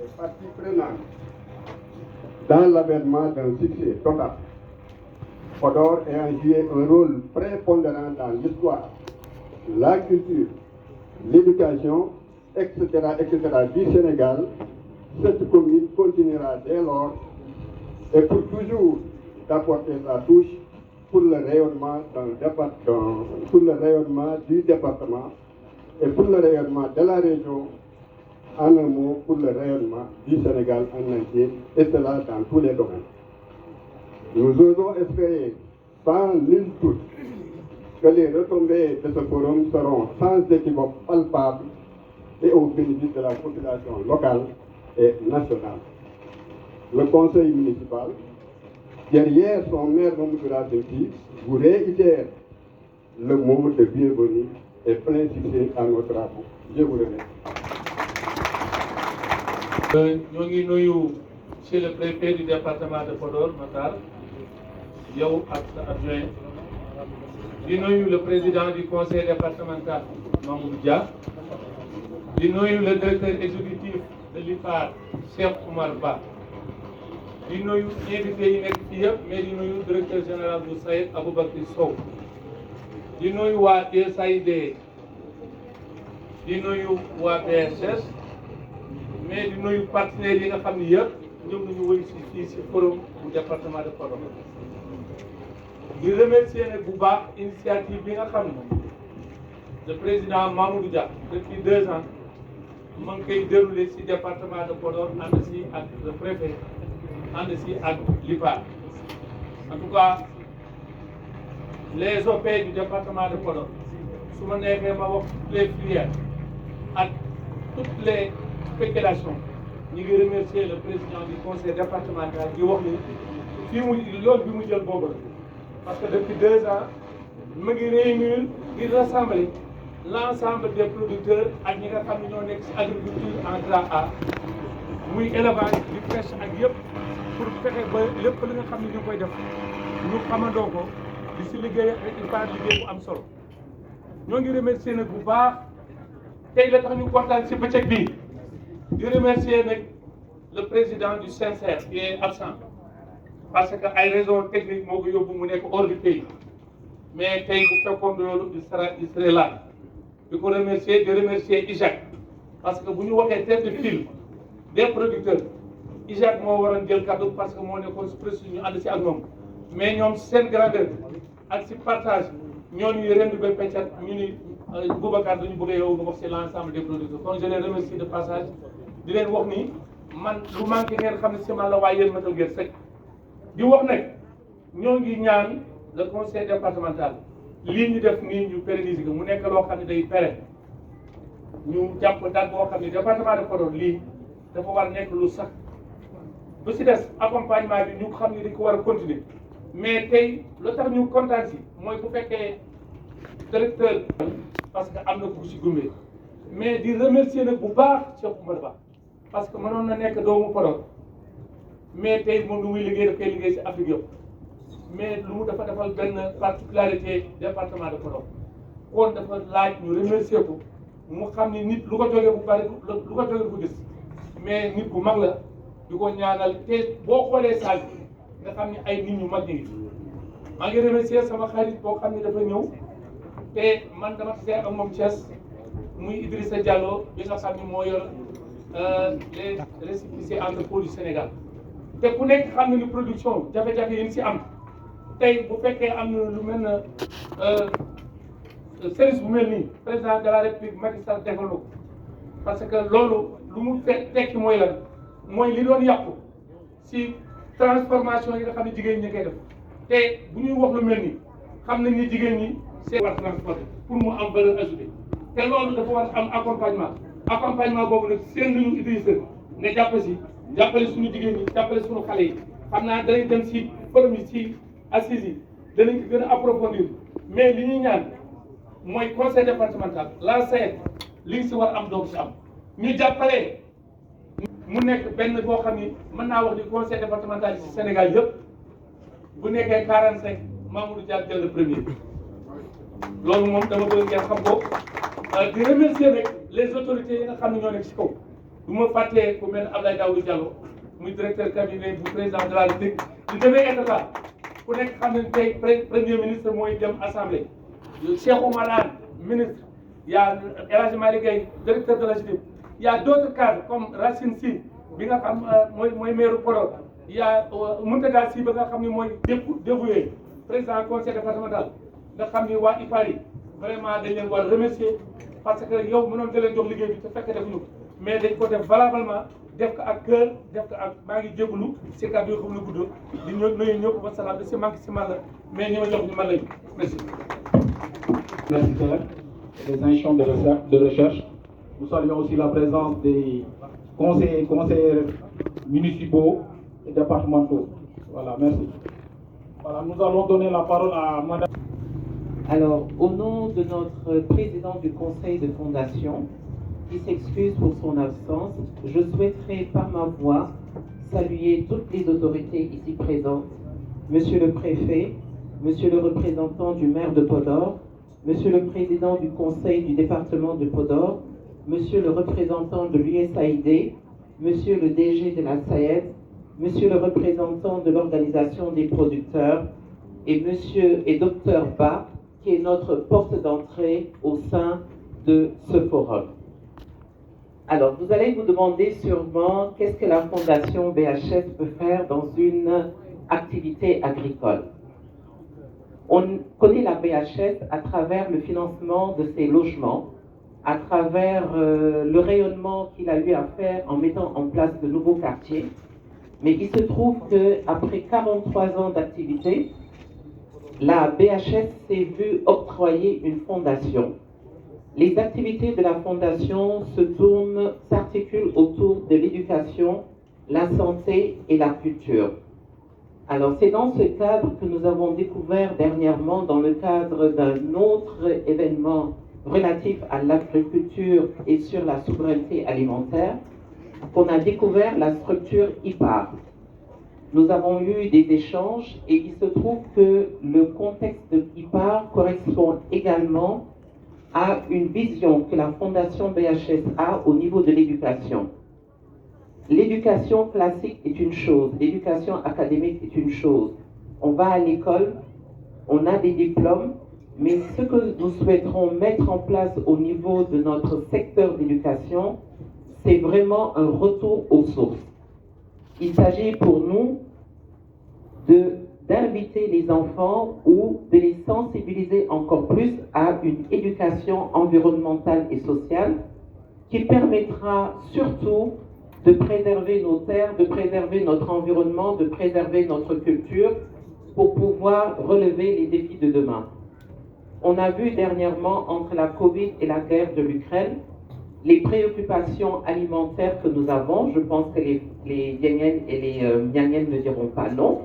et parties prenantes dans l'avènement d'un succès total. Podor ayant joué un rôle prépondérant dans l'histoire, la culture, l'éducation, etc. du Sénégal, cette commune continuera dès lors et pour toujours d'apporter sa touche pour le rayonnement du département et pour le rayonnement de la région, en un mot, pour le rayonnement du Sénégal en entier, et cela dans tous les domaines. Nous osons espérer, sans nul doute, que les retombées de ce forum seront sans équivoque palpables et au bénéfice de la population locale et nationale. Le conseil municipal, derrière son maire Mamadou Racine Sy, vous réitère le mot de bienvenue et plein succès à nos travaux. Je vous remercie. ñoo ngi nuyu monsieur le préfet du département de Podor Matar yow ak sa adjoint di nuyu le président du conseil départemental Mamadou Dia di nuyu le directeur exécutif de l'IPAR Cheikh Oumar Ba di nuyu invité yi nekk fii yëpp mais di nuyu directeur général bu SAED Aboubacry Sow di nuyu waa USAID di nuyu waa PSS mais di nuyu partenaires yi nga xam ni yëpp ñoom nañu wëy si fii si forum bu département de Podor di remercier nag bu baax initiative bi nga xam ne le président Mamadou Dia depuis 2 ans ma ngi koy déroulé si département de Podor ànd si ak le préfet ànd si ak l'IPAR en tout cas les OP du département de Podor su ma neexee ma wax toutes les filières ak toutes les spéculations ñu ngi remercier le président du conseil départemental di wax ni fii mu yoon bi mu jël boobu la parce que depuis 2 ans mu ngi réunir di rassembler l'ensemble des producteurs ak ñi nga xam ne ñoo nekk ci agriculture en grand A muy élevage di pêche ak yëpp pour fexe ba lépp li nga xam ne ñu koy def ñu xamandoo ko di si liggéey ak IPAR liggéey bu am solo ñoo ngi remercier nag bu baax tey la tax ñu kontaan si bëccëg bii di remercier nag le président du CNCR qui est absent parce que ay raisons techniques moo ko yóbbu mu nekk hors du pays mais tey bu fekkoon loolu il serait là di ko remercier di remercier IJAK parce que bu ñu waxee tête de file des producteurs IJAK moo waroon jël kaddu parce que moo nekkoon si processus ñu ànd si ak ñoom mais ñoom seen grandeur ak si partage ñoo ñuy rend ba peccat ñu ni Boubacar dañu bëgg yow nga wax si l'ensemble des producteurs donc je les remercie de passage di leen wax ni man lu manqué ngeen xam ne si man la waaye yéen matal ngeen sëkk di wax nag ñoo ngi ñaan le conseil départemental lii ñu def nii ñu pérenniser ko mu nekk loo xam ne day pérenne ñu jàpp date boo xam ne département de Podor lii dafa war nekk lu sax bu si des accompagnement bi ñu xam ne dañ ko war a continuer mais tey lu tax ñu kontaan si mooy bu fekkee directeur parce que am na ku si gumbe mais di remercier nag bu baax Cheikh Oumar Ba parce que mënoon na nekk doomu Podor mais tey moom lu muy liggéey daf koy liggéey si Afrique yëpp mais lu mu dafa defal benn particularité département de Podor kon dafa laaj ñu remercier ko mu xam ni nit lu ko jógee bu bari lu ko jógee bu gis mais nit bu mag la di ko ñaanal te boo xoolee saal bi nga xam ni ay nit ñu mag ñi maa ngi remercier sama xarit boo xam ni dafa ñëw te man dama tasee ak moom Thiès muy Idrissa Diallo bi nga xam ni moo yor les récépissés entrepôts du Sénégal te ku nekk xam na ni production jafe-jafe yi ñu si am tey bu fekkee am na lu mel na service bu mel nii président de la république Macky Sall defal ko parce que loolu lu mu tekki mooy lan mooy li doon yàqu si transformation yi nga xam ne jigéen ñi koy def te bu ñuy wax lu mel nii xam nañ ni jigéen ñi c'est war transporter pour mu am valeur ajoutée te loolu dafa war am accompagnement boobu nag seen lu ñu utiliser nga jàppale suñu jigéen ñi jàppale suñu xale yi xam naa danañ dem si forum yi si assises yi danañ ko gën a approfondir mais li ñuy ñaan mooy conseil départemental la SAED li ñu si war am doog si am ñu jàppale mu nekk benn boo xam ni mën naa wax ni conseil départemental yi si Sénégal yëpp bu nekkee 45 Mamadou Dia jël le premier loolu moom dama bëgg ngeen xam ko di remercier rek les autorités yi nga xam ne ñoo nekk si kaw du ma fàttee ku mel ne Abdoulaye Daouda Diallo muy directeur cabinet bu président de la République di demee état ku nekk xam ne tey premier ministre mooy dem assemblée Cheikh Oumar Anne ministre y a El Hadji Malick Gueye directeur de la GIDIP y a d'autres cadres comme Racine Sy bi nga xam mooy maire Podor y a Mountaga Sy ba nga xam ni mooy dévoué président conseil départemental nga xam ni waa IPARI vraiment dañ leen war remercier parce que yow mënoon nga leen jox liggéey bi te fekk defuñu ko mais dañ ko def valablement def ko ak cœur def ko ak maa ngi jégalu si kàddu yoo xam ne gudd di nuyu ñëpp wasalaam si manque si man la mais ñi ma jox ñu man lañu merci. Universitaires et des institutions de recherche. Nous saluons aussi la présence des conseillers et conseillères municipaux et départementaux. Voilà, merci. Voilà, nous allons donner la parole à Madame. Alors, au nom de notre président du conseil de fondation, qui s'excuse pour son absence, je souhaiterais par ma voix saluer toutes les autorités ici présentes, Monsieur le préfet, Monsieur le représentant du maire de Podor, Monsieur le président du conseil du département de Podor, Monsieur le représentant de l'USAID, Monsieur le DG de la SAED, Monsieur le représentant de l'organisation des producteurs et Monsieur et Docteur Ba, qui est notre porte d'entrée au sein de ce forum. Alors, vous allez vous demander sûrement qu'est-ce que la Fondation BHS peut faire dans une activité agricole. On connaît la BHS à travers le financement de ses logements, à travers le rayonnement qu'il a eu à faire en mettant en place de nouveaux quartiers. Mais il se trouve qu'après 43 ans d'activité, la BHS s'est vue octroyer une fondation. Les activités de la fondation s'articulent autour de l'éducation, la santé et la culture. Alors c'est dans ce cadre que nous avons découvert dernièrement, dans le cadre d'un autre événement relatif à l'agriculture et sur la souveraineté alimentaire, qu'on a découvert la structure IPAR. Nous avons eu des échanges et il se trouve que le contexte de IPAR correspond également à une vision que la Fondation BHS a au niveau de l'éducation. L'éducation classique est une chose, l'éducation académique est une chose. On va à l'école, on a des diplômes, mais ce que nous souhaiterons mettre en place au niveau de notre secteur d'éducation, c'est vraiment un retour aux sources. Il s'agit pour nous d'inviter les enfants ou de les sensibiliser encore plus à une éducation environnementale et sociale qui permettra surtout de préserver nos terres, de préserver notre environnement, de préserver notre culture pour pouvoir relever les défis de demain. On a vu dernièrement entre la Covid et la guerre de l'Ukraine les préoccupations alimentaires que nous avons. Je pense que les Yéniennes et les Mianiennes ne diront pas non,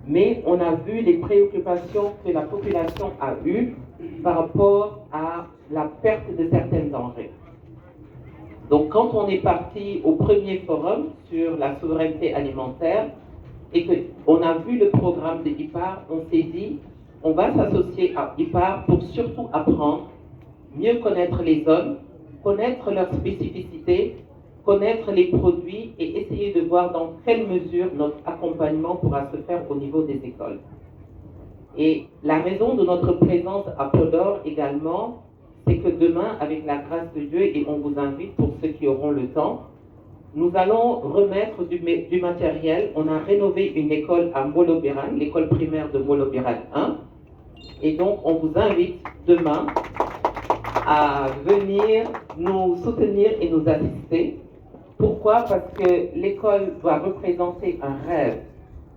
mais on a vu les préoccupations que la population a eues par rapport à la perte de certaines denrées. Donc quand on est parti au premier forum sur la souveraineté alimentaire et qu'on a vu le programme de IPAR, on s'est dit on va s'associer à IPAR pour surtout apprendre, mieux connaître les zones, connaître leurs spécificités, connaître les produits et essayer de voir dans quelle mesure notre accompagnement pourra se faire au niveau des écoles. Et la raison de notre présence à Podor également, c'est que demain, avec la grâce de Dieu, et on vous invite pour ceux qui auront le temps, nous allons remettre du matériel. On a rénové une école à Molo-Biran, l'école primaire de Molo-Biran 1. Et donc, on vous invite demain à venir nous soutenir et nous assister. Pourquoi? Parce que l'école doit représenter un rêve.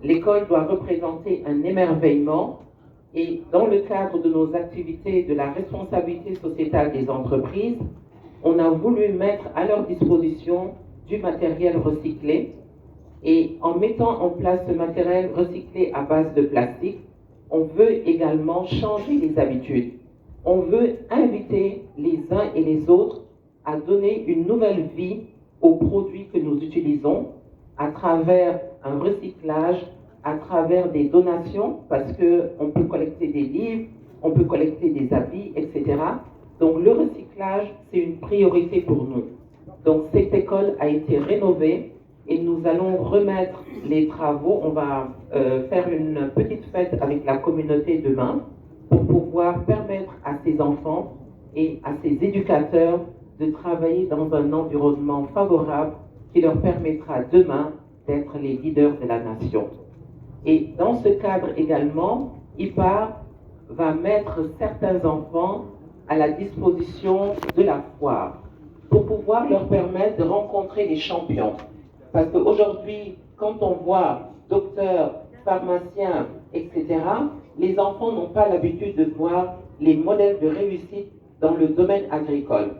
L'école doit représenter un émerveillement. Et dans le cadre de nos activités de la responsabilité sociétale des entreprises, on a voulu mettre à leur disposition du matériel recyclé. Et en mettant en place ce matériel recyclé à base de plastique, on veut également changer les habitudes. On veut inviter les uns et les autres à donner une nouvelle vie aux produits que nous utilisons à travers un recyclage, à travers des donations, parce qu'on peut collecter des livres, on peut collecter des habits, etc. Donc le recyclage, c'est une priorité pour nous. Donc cette école a été rénovée et nous allons remettre les travaux. On va faire une petite fête avec la communauté demain pour pouvoir permettre à ces enfants et à ces éducateurs de travailler dans un environnement favorable qui leur permettra demain d'être les leaders de la nation. Et dans ce cadre également, IPAR va mettre certains enfants à la disposition de la foire pour pouvoir leur permettre de rencontrer des champions. Parce qu'aujourd'hui, quand on voit docteurs, pharmaciens, etc., les enfants n'ont pas l'habitude de voir les modèles de réussite dans le domaine agricole.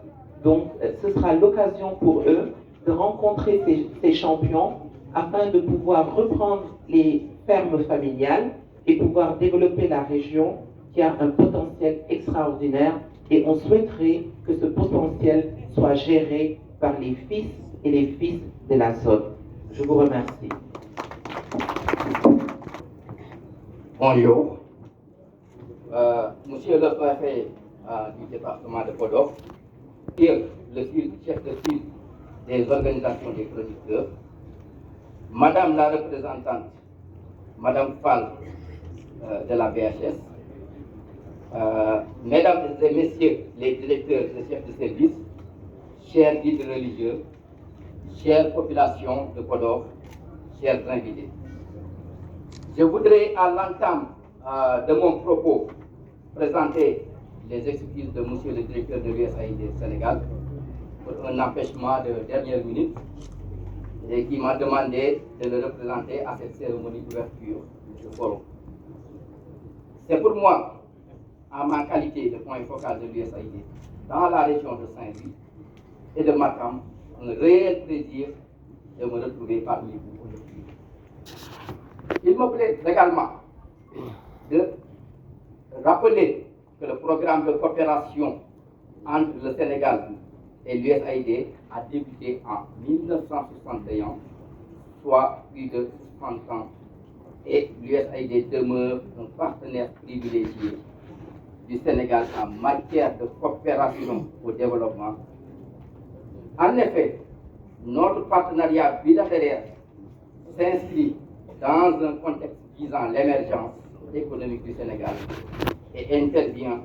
Donc, ce sera l'occasion pour eux de rencontrer ces champions afin de pouvoir reprendre les fermes familiales et pouvoir développer la région qui a un potentiel extraordinaire. Et on souhaiterait que ce potentiel soit géré par les fils et les fils de la zone. Je vous remercie. Bonjour. Monsieur le préfet du département de Podor, le chef de file des organisations des producteurs, Madame la représentante, Madame Fall de la BHS, Mesdames et Messieurs les directeurs et chefs de service, chers guides religieux, chères populations de Podor, chers invités. Je voudrais, à l'entame de mon propos, présenter les excuses de Monsieur le directeur de l'USAID Sénégal pour un empêchement de dernière minute et qui m'a demandé de le représenter à cette cérémonie d'ouverture du forum. C'est pour moi, en ma qualité de point focal de l'USAID dans la région de Saint-Louis et de Matam, un réel plaisir de me retrouver parmi vous aujourd'hui. Il me plaît également de rappeler que le programme de coopération entre le Sénégal et l'USAID a débuté en 1961, soit plus de 60 ans, et l'USAID demeure un partenaire privilégié du Sénégal en matière de coopération au développement. En effet, notre partenariat bilatéral s'inscrit dans un contexte visant l'émergence économique du Sénégal et intervient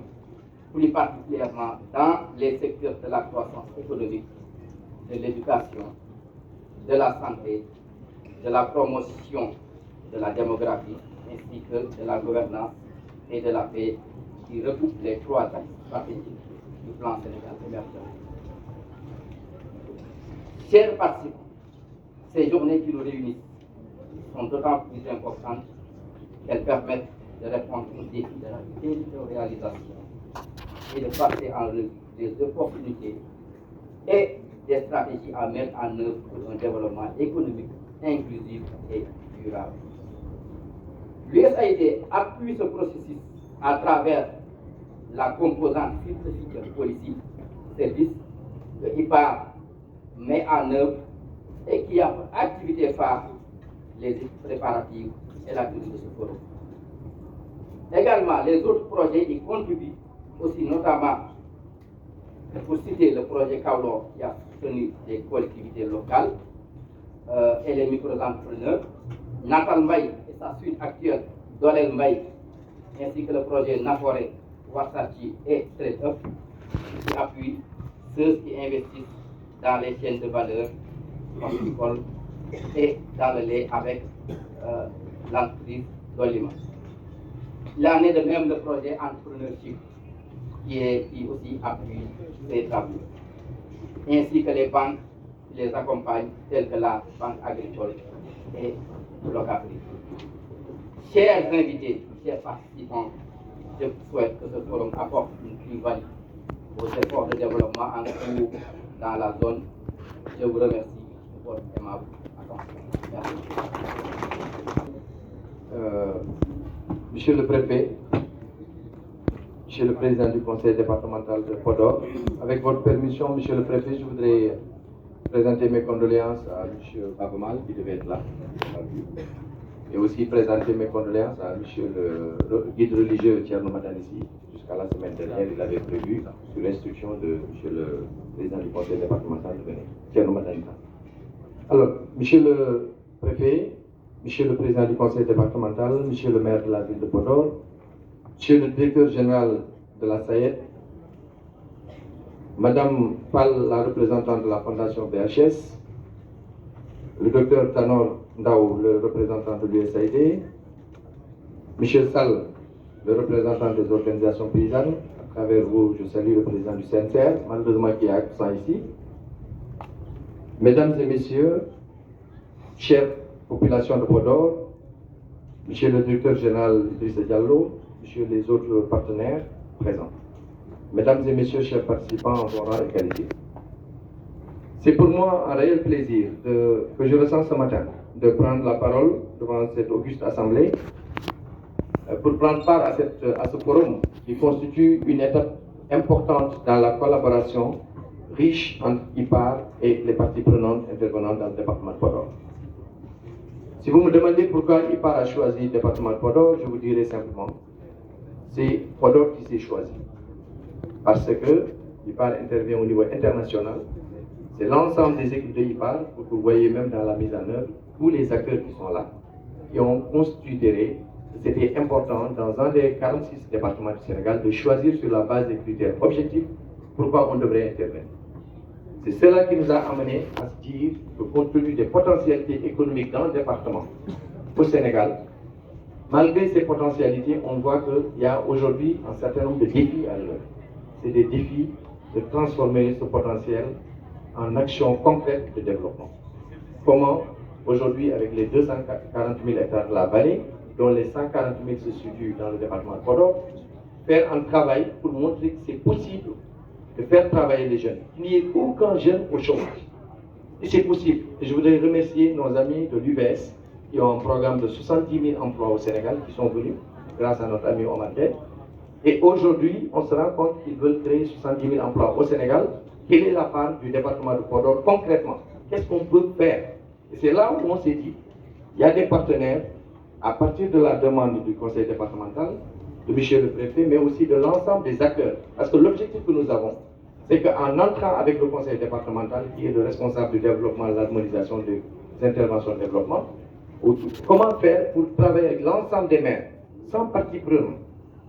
plus particulièrement dans les secteurs de la croissance économique, de l'éducation, de la santé, de la promotion de la démographie, ainsi que de la gouvernance et de la paix, qui regroupe les trois axes stratégiques du plan Sénégal émergent. Chers participants, ces journées qui nous réunissent sont d'autant plus importantes qu'elles permettent de répondre aux défis de la territorialisation et de passer en revue des opportunités et des stratégies à mettre en œuvre pour un développement économique inclusif et durable. L'USAID appuie ce processus à travers la composante Future Policy Service que IPAR met en œuvre et qui a pour activité phare les préparatifs et la tenue de ce forum. Également, les autres projets y contribuent aussi, notamment, pour citer le projet Kaolor qui a soutenu les collectivités locales et les micro-entrepreneurs, Natal Mbaye et sa suite actuelle, Dolel Mbaye, ainsi que le projet Naforé, Wasachi et Trade Up, qui appuient ceux qui investissent dans les chaînes de valeur horticole et dans le lait avec l'entreprise Dolima. Il en est de même le projet Entrepreneurship qui aussi appuie ces travaux, ainsi que les banques qui les accompagnent, telles que la Banque agricole et Locafrique. Chers invités, chers participants, je souhaite que ce forum apporte une plus-value aux efforts de développement en cours dans la zone. Je vous remercie pour votre aimable attention. Merci. Monsieur le préfet, Monsieur le président du conseil départemental de Podor, avec votre permission, Monsieur le préfet, je voudrais présenter mes condoléances à Monsieur Babamal qui devait être là. et aussi présenter mes condoléances à monsieur le guide religieux Thierno Madanissi. Jusqu'à la semaine dernière, il avait prévu, sur l'instruction de monsieur le président du conseil départemental de Bénin, Thierno Madanissi. Alors, monsieur le préfet, monsieur le président du conseil départemental, monsieur le maire de la ville de Podor, monsieur le directeur général de la SAED, madame Pal, la représentante de la fondation BHS, le docteur Tanor Ndao, le représentant de l'USAID, monsieur Sall, le représentant des organisations paysannes, à travers vous, je salue le président du CNCR, malheureusement qui est absent ici. Mesdames et messieurs, chère population de Podor, monsieur le directeur général Idrissa Diallo, monsieur les autres partenaires présents. Mesdames et messieurs, chers participants en son rang et qualité. C'est pour moi un réel plaisir que je ressens ce matin de prendre la parole devant cette auguste assemblée pour prendre part à ce forum qui constitue une étape importante dans la collaboration riche entre IPAR et les parties prenantes intervenantes dans le département de Podor. Si vous me demandez pourquoi IPAR a choisi le département de Podor, je vous dirai simplement, c'est Podor qui s'est choisi. Parce que IPAR intervient au niveau international, c'est l'ensemble des équipes de IPAR, que vous voyez même dans la mise en œuvre, tous les acteurs qui sont là, qui ont considéré que c'était important dans un des 46 départements du Sénégal de choisir sur la base des critères objectifs pourquoi on devrait intervenir. C'est cela qui nous a amené à se dire que compte tenu des potentialités économiques dans le département, au Sénégal, malgré ces potentialités, on voit qu'il y a aujourd'hui un certain nombre de défis à l'heure. C'est des défis de transformer ce potentiel en action concrète de développement. Comment, aujourd'hui, avec les 240 000 hectares de la vallée, dont les 140 000 se situent dans le département de Podor, faire un travail pour montrer que c'est possible de faire travailler les jeunes. Il n'y ait aucun jeune au chômage. Et c'est possible. Et je voudrais remercier nos amis de l'UVS qui ont un programme de 70 000 emplois au Sénégal qui sont venus grâce à notre ami Omar Gueye. Et aujourd'hui, on se rend compte qu'ils veulent créer 70 000 emplois au Sénégal. Quelle est la part du département de Podor concrètement? Qu'est-ce qu'on peut faire? Et c'est là où on s'est dit, il y a des partenaires, à partir de la demande du conseil départemental, de monsieur le préfet, mais aussi de l'ensemble des acteurs. Parce que l'objectif que nous avons, c'est qu'en entrant avec le conseil départemental, qui est le responsable du développement et de l'harmonisation des interventions de développement, comment faire pour travailler avec l'ensemble des maires, sans partie prenante.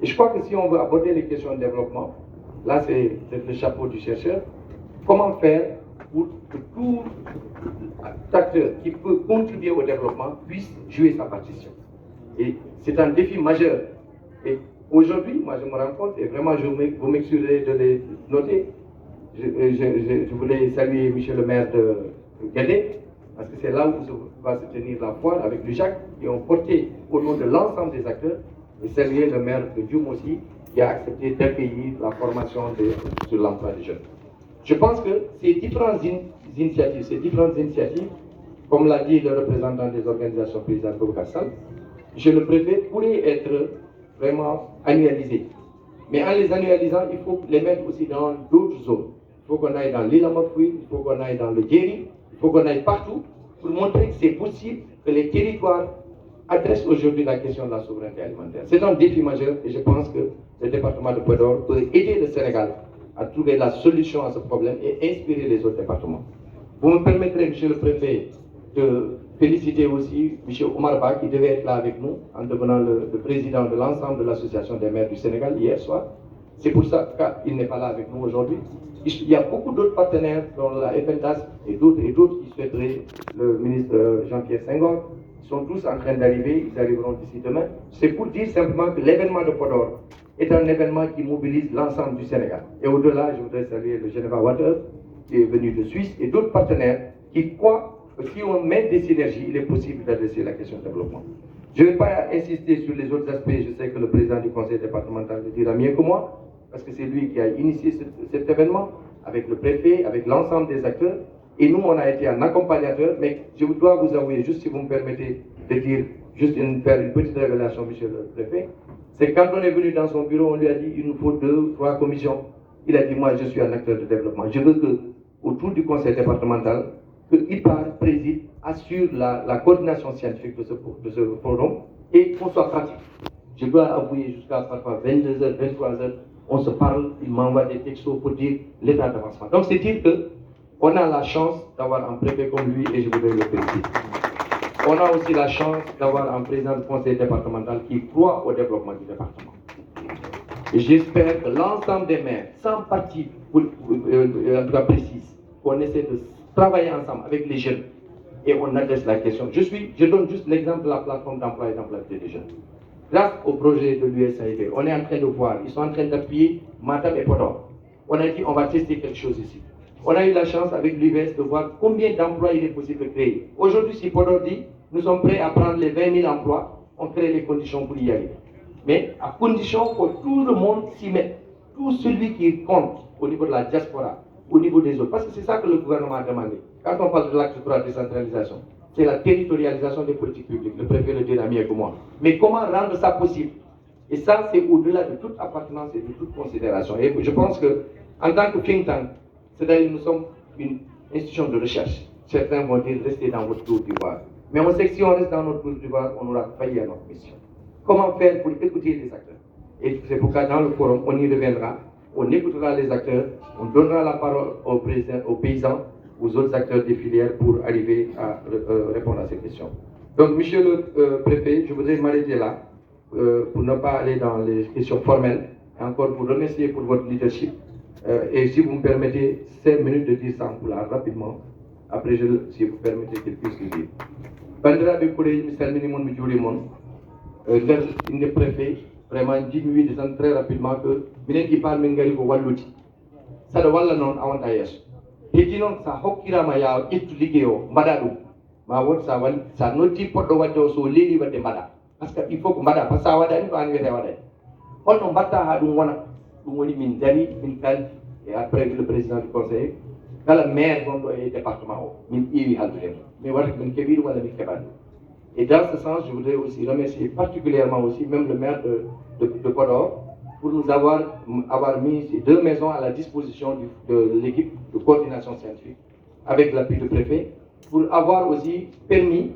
Et je crois que si on veut aborder les questions de développement, là c'est le chapeau du chercheur, comment faire pour que tout acteur qui peut contribuer au développement puisse jouer sa partition. Et c'est un défi majeur. Et aujourd'hui, moi je me rends compte, et vraiment vous m'excuserez de les noter, je voulais saluer monsieur le maire de Guédé, parce que c'est là où va se tenir la foire avec l'UJAC, qui ont porté au nom de l'ensemble des acteurs, et saluer le maire de Dioum aussi, qui a accepté d'accueillir la formation sur l'emploi des jeunes. Je pense que ces différentes initiatives, comme l'a dit le représentant des organisations paysannes Boubacar Sall, monsieur le préfet, pourraient être vraiment annualisées. Mais en les annualisant, il faut les mettre aussi dans d'autres zones. Il faut qu'on aille dans l'île Amafouine, il faut qu'on aille dans le Djeri, il faut qu'on aille partout pour montrer que c'est possible que les territoires adressent aujourd'hui la question de la souveraineté alimentaire. C'est un défi majeur et je pense que le département de Podor peut aider le Sénégal à trouver la solution à ce problème et inspirer les autres départements. Vous me permettrez, monsieur le préfet, de féliciter aussi monsieur Omar Ba qui devait être là avec nous en devenant le président de l'ensemble de l'association des maires du Sénégal hier soir. C'est pour ça qu'il n'est pas là avec nous aujourd'hui. Il y a beaucoup d'autres partenaires dont la FNTAS et d'autres qui souhaiteraient, le ministre Jean-Pierre Senghor, ils sont tous en train d'arriver, ils arriveront d'ici demain. C'est pour dire simplement que l'événement de Podor est un événement qui mobilise l'ensemble du Sénégal. Et au-delà, je voudrais saluer le Geneva Water qui est venu de Suisse et d'autres partenaires qui croient que si on met des synergies, il est possible d'adresser la question du développement. Je ne vais pas insister sur les autres aspects, je sais que le président du conseil départemental le dira mieux que moi, parce que c'est lui qui a initié cet événement, avec le préfet, avec l'ensemble des acteurs, et nous on a été un accompagnateur, mais je dois vous avouer, juste si vous me permettez de dire, faire une petite révélation, monsieur le préfet, c'est quand on est venu dans son bureau, on lui a dit, il nous faut 2 ou 3 commissions. Il a dit, moi je suis un acteur de développement, je veux que, autour du conseil départemental, que IPAR préside, assure la coordination scientifique de ce forum et qu'on soit pratique. Je dois avouer jusqu'à parfois 22h, 23h, on se parle, il m'envoie des textos pour dire l'état d'avancement. Donc c'est dire qu'on a la chance d'avoir un préfet comme lui et je voudrais le féliciter. On a aussi la chance d'avoir un président du conseil départemental qui croit au développement du département. Et j'espère que l'ensemble des maires, sans parti en tout cas précise, qu'on essaie de travailler ensemble avec les jeunes et on adresse la question. Je donne juste l'exemple de la plateforme d'emploi et d'employabilité des jeunes. Grâce au projet de l'USAID, on est en train de voir, ils sont en train d'appuyer Matam et Podor. On a dit on va tester quelque chose ici. On a eu la chance avec l'UVS de voir combien d'emplois il est possible de créer. Aujourd'hui, si Podor dit, nous sommes prêts à prendre les 20 000 emplois, on crée les conditions pour y arriver. Mais à condition que tout le monde s'y mette. Tout celui qui compte au niveau de la diaspora, au niveau des autres. Parce que c'est ça que le gouvernement a demandé. Quand on parle de l'acte 3 de décentralisation, c'est la territorialisation des politiques publiques. Le préfet le dira mieux que moi. Mais comment rendre ça possible? Et ça, c'est au-delà de toute appartenance et de toute considération. Et je pense que, en tant que think tank, c'est-à-dire nous sommes une institution de recherche. Certains vont dire restez dans votre tour d'ivoire. Mais on sait que si on reste dans notre tour d'ivoire, on aura failli à notre mission. Comment faire pour écouter les acteurs? Et c'est pourquoi dans le forum, on y reviendra, on écoutera les acteurs, on donnera la parole aux paysans, aux autres acteurs des filières pour arriver à répondre à ces questions. Donc, monsieur le préfet, je voudrais m'arrêter là pour ne pas aller dans les questions formelles. Et encore vous remercier pour votre leadership. Et si vous me permettez 5 minutes de dire ça en pulaar rapidement, après si vous permettez qu'il puisse le dire. Bandiraɓe Kouré, mi salmini mon mi juurima mon nder inde préfet vraiment jiɗmi wiide tan très rapidement que minen IPAR min ngari ko wallude saɗa walla noon a wonta yeeso heddi noon sa hokkirama ya ƴettu liggey o mbaɗa ɗum ma won sa noddi poɗɗo wadde o so leeli wadde mbaɗa par ce que il faut ko mbaɗa par ce que sa waɗani ko an wiyete waɗani holno mbatta ha ɗum wona ɗum woni min dari min kaldi et après le président du conseil kala maire gonɗo e département o min ƴeewi haldude mi waɗa min keeɓi ɗum walla min keɓani ɗum. Et dans ce sens, je voudrais aussi remercier particulièrement aussi même le maire de Podor pour nous avoir mis ces 2 maisons à la disposition de l'équipe de coordination scientifique avec l'appui du préfet pour avoir aussi permis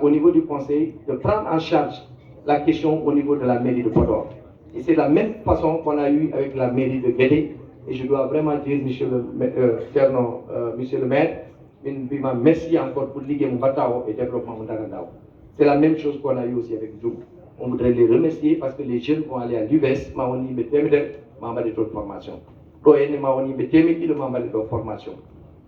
au niveau du conseil de prendre en charge la question au niveau de la mairie de Podor. Et c'est la même façon qu'on a eu avec la mairie de Guédé. Et je dois vraiment dire, monsieur le maire, merci encore pour l'Igué Moubatao et développement Moutagandao. C'est la même chose qu'on a eu aussi avec Djoum. On voudrait les remercier parce que les jeunes vont aller à l'UVS, Maoni Betemede, Mamba de formation. Royenne Maoni Betemede, le Mamba de formation.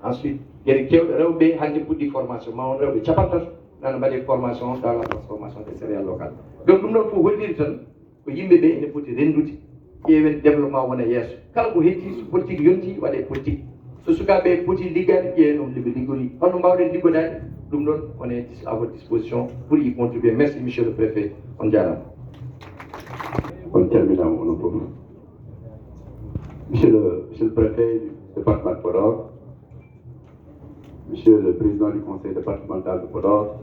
Ensuite, il y a des Kéoube, Handi pour des formations, Maon Rebe Chapatas, dans la formation, dans la transformation des céréales locales. Donc, nous devons vous dire que Yimbe ne peut pas rendouti, et le développement on a yes. Quand vous êtes politique, yonti, ou des politiques. Ce que vous avez politique légale, et non, le ligori. Quand nous avons des ligodades, on est à votre disposition pour y contribuer. Merci, monsieur le préfet. On termine à mon niveau. Monsieur le préfet du département de Podor, monsieur le président du conseil départemental de Podor,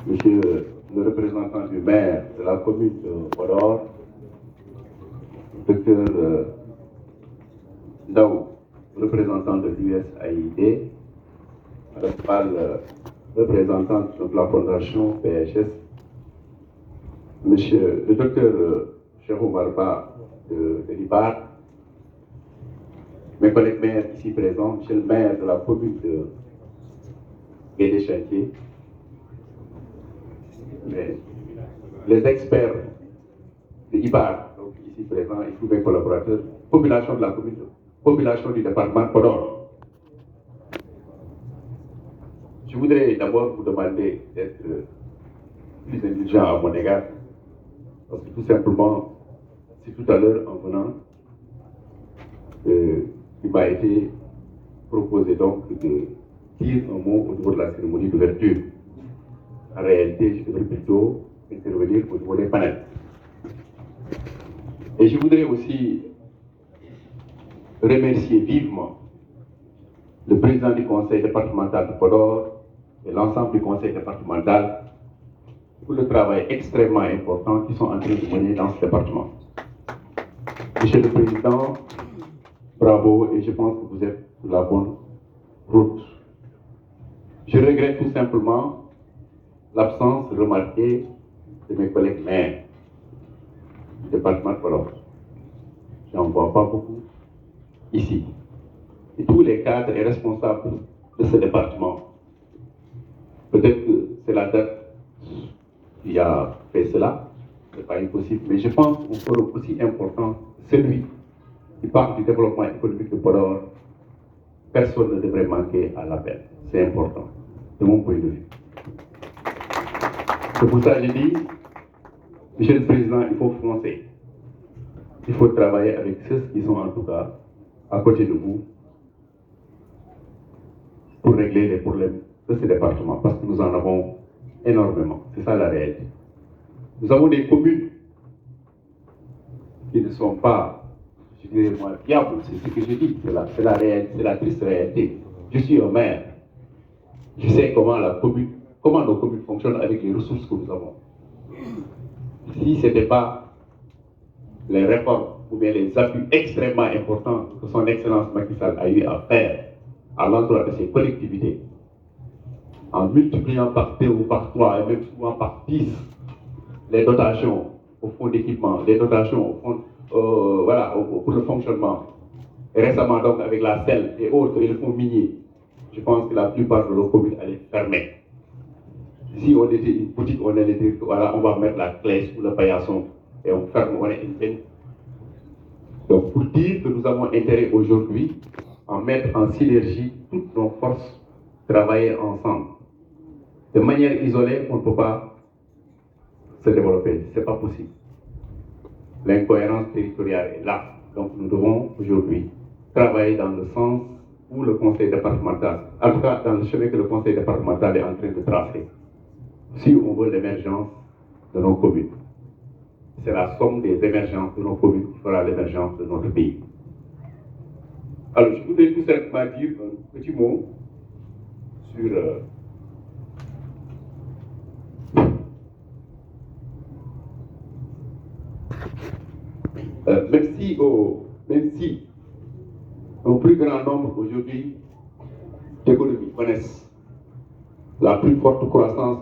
monsieur le représentant du maire de la commune de Podor, docteur Daou, représentant de l'USAID, représentant de la fondation PHS, monsieur le docteur Cheikh Barba de l'IPAR, mes collègues maires ici présents, monsieur le maire de la commune de Guédé-Chantier, les experts de l'IPAR, donc ici présents, et tous mes collaborateurs, population de la commune, population du département Podor. Je voudrais d'abord vous demander d'être plus indulgent à mon égard, parce que tout simplement, c'est tout à l'heure en venant il m'a été proposé donc de dire un mot au niveau de la cérémonie d'ouverture. En réalité, je devrais plutôt intervenir au niveau des panels. Et je voudrais aussi remercier vivement le président du conseil départemental de Podor et l'ensemble du conseil départemental pour le travail extrêmement important qu'ils sont en train de mener dans ce département. Monsieur le Président, bravo, et je pense que vous êtes sur la bonne route. Je regrette tout simplement l'absence remarquée de mes collègues maires du département de Podor. Je n'en vois pas beaucoup ici. Et tous les cadres et responsables de ce département. Peut-être que c'est la date qui a fait cela, ce n'est pas impossible, mais je pense qu'un forum aussi important, celui qui parle du développement économique de Podor, personne ne devrait manquer à l'appel. C'est important, de mon point de vue. C'est pour ça que je dis, Monsieur le Président, il faut foncer. Il faut travailler avec ceux qui sont en tout cas à côté de vous pour régler les problèmes de ce département, parce que nous en avons énormément. C'est ça la réalité. Nous avons des communes qui ne sont pas, je dirais moi, viables, c'est ce que je dis, c'est la réalité, c'est la triste réalité. Je suis un maire. Je sais comment nos communes fonctionnent avec les ressources que nous avons. Si ce n'était pas les réformes ou bien les appuis extrêmement importants que son Excellence Macky Sall a eu à faire à l'endroit de ces collectivités, en multipliant par 2 ou par 3 et même souvent par 10 les dotations au fonds d'équipement, les dotations au fonds, pour le fonctionnement. Et récemment donc avec la selle et autres et le fonds minier, je pense que la plupart de nos communes allaient fermer. Si on était une boutique, on allait dire voilà, on va mettre la clé sous le paillasson et on ferme, on est une peine. Donc pour dire que nous avons intérêt aujourd'hui à mettre en synergie toutes nos forces, travailler ensemble. De manière isolée, on ne peut pas se développer, ce n'est pas possible. L'incohérence territoriale est là. Donc nous devons aujourd'hui travailler dans le sens où le conseil départemental, en tout cas dans le chemin que le conseil départemental est en train de tracer. Si on veut l'émergence de nos communes, c'est la somme des émergences de nos communes qui fera l'émergence de notre pays. Alors, je voudrais tout simplement dire un petit mot sur même si un plus grand nombre aujourd'hui d'économies connaissant la plus forte croissance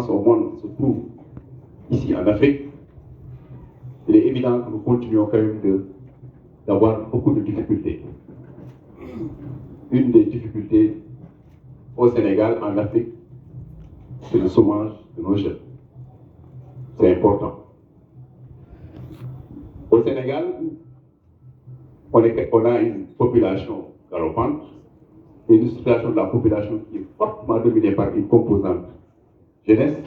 au monde se trouve ici en Afrique, il est évident que nous continuons quand même d'avoir beaucoup de difficultés. Une des difficultés au Sénégal, en Afrique, c'est le chômage de nos jeunes. C'est important. Au Sénégal, on a une population galopante et une situation de la population qui est fortement dominée par une composante jeunesse,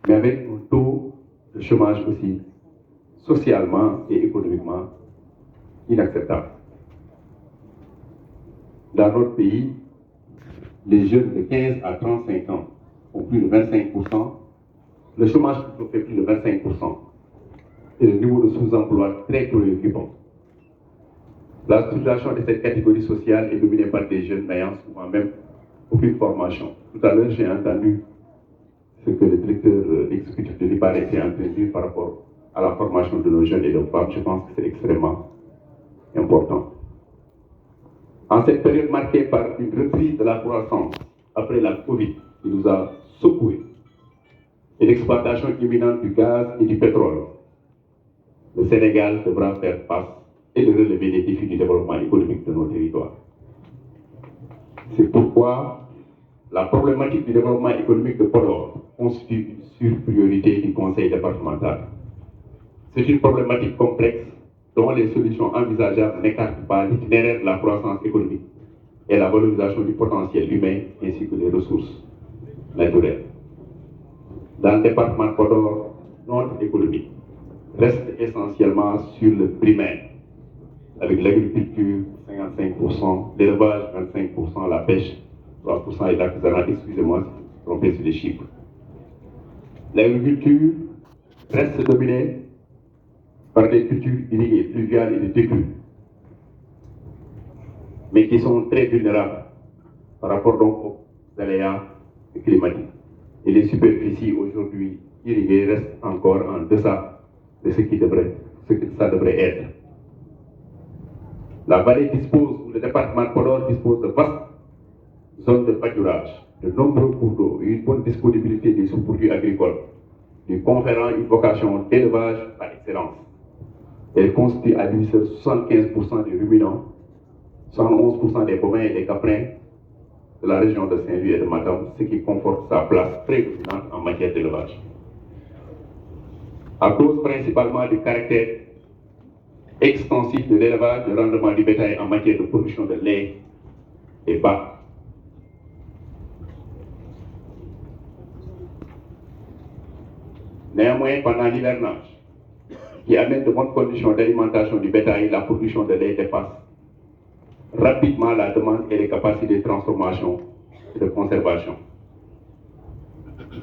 mais avec un taux de chômage aussi socialement et économiquement inacceptable. Dans notre pays, les jeunes de 15 à 35 ans ont plus de 25%, le chômage fait plus de 25%, et le niveau de sous-emploi très préoccupant. La situation de cette catégorie sociale est dominée par des jeunes n'ayant souvent même aucune formation. Tout à l'heure, j'ai entendu ce que le directeur exécutif de l'IPAR était en train de dire par rapport à la formation de nos jeunes et de femmes. Je pense que c'est extrêmement important. En cette période marquée par une reprise de la croissance après la Covid qui nous a secoués et l'exploitation imminente du gaz et du pétrole, le Sénégal devra faire face et de relever les défis du développement économique de nos territoires. C'est pourquoi la problématique du développement économique de Podor constitue une surpriorité du Conseil départemental. C'est une problématique complexe dont les solutions envisageables n'écartent pas l'itinéraire de la croissance économique et la valorisation du potentiel humain ainsi que des ressources naturelles. Dans le département de Podor, notre économie reste essentiellement sur le primaire, avec l'agriculture 55%, l'élevage 25%, la pêche 3% et l'artisanat, excusez-moi, si je me suis trompé sur les chiffres. L'agriculture reste dominée par des cultures irriguées, pluviales et de décrue, mais qui sont très vulnérables par rapport donc aux aléas climatiques. Et les superficies aujourd'hui irriguées restent encore en deçà de ce que ça devrait être. La vallée dispose, ou le département de Podor dispose de vastes zones de pâturage, de nombreux cours d'eau et une bonne disponibilité des sous-produits agricoles, lui conférant une vocation d'élevage par excellence. Elle constitue à lui seul 75% des ruminants, 111% des bovins et des caprins de la région de Saint-Louis et de Matam, ce qui conforte sa place très dominante en matière d'élevage. À cause principalement du caractère extensif de l'élevage, le rendement du bétail en matière de production de lait est bas. Néanmoins, pendant l'hivernage, qui amène de bonnes conditions d'alimentation du bétail, la production de lait dépasse rapidement la demande et les capacités de transformation et de conservation.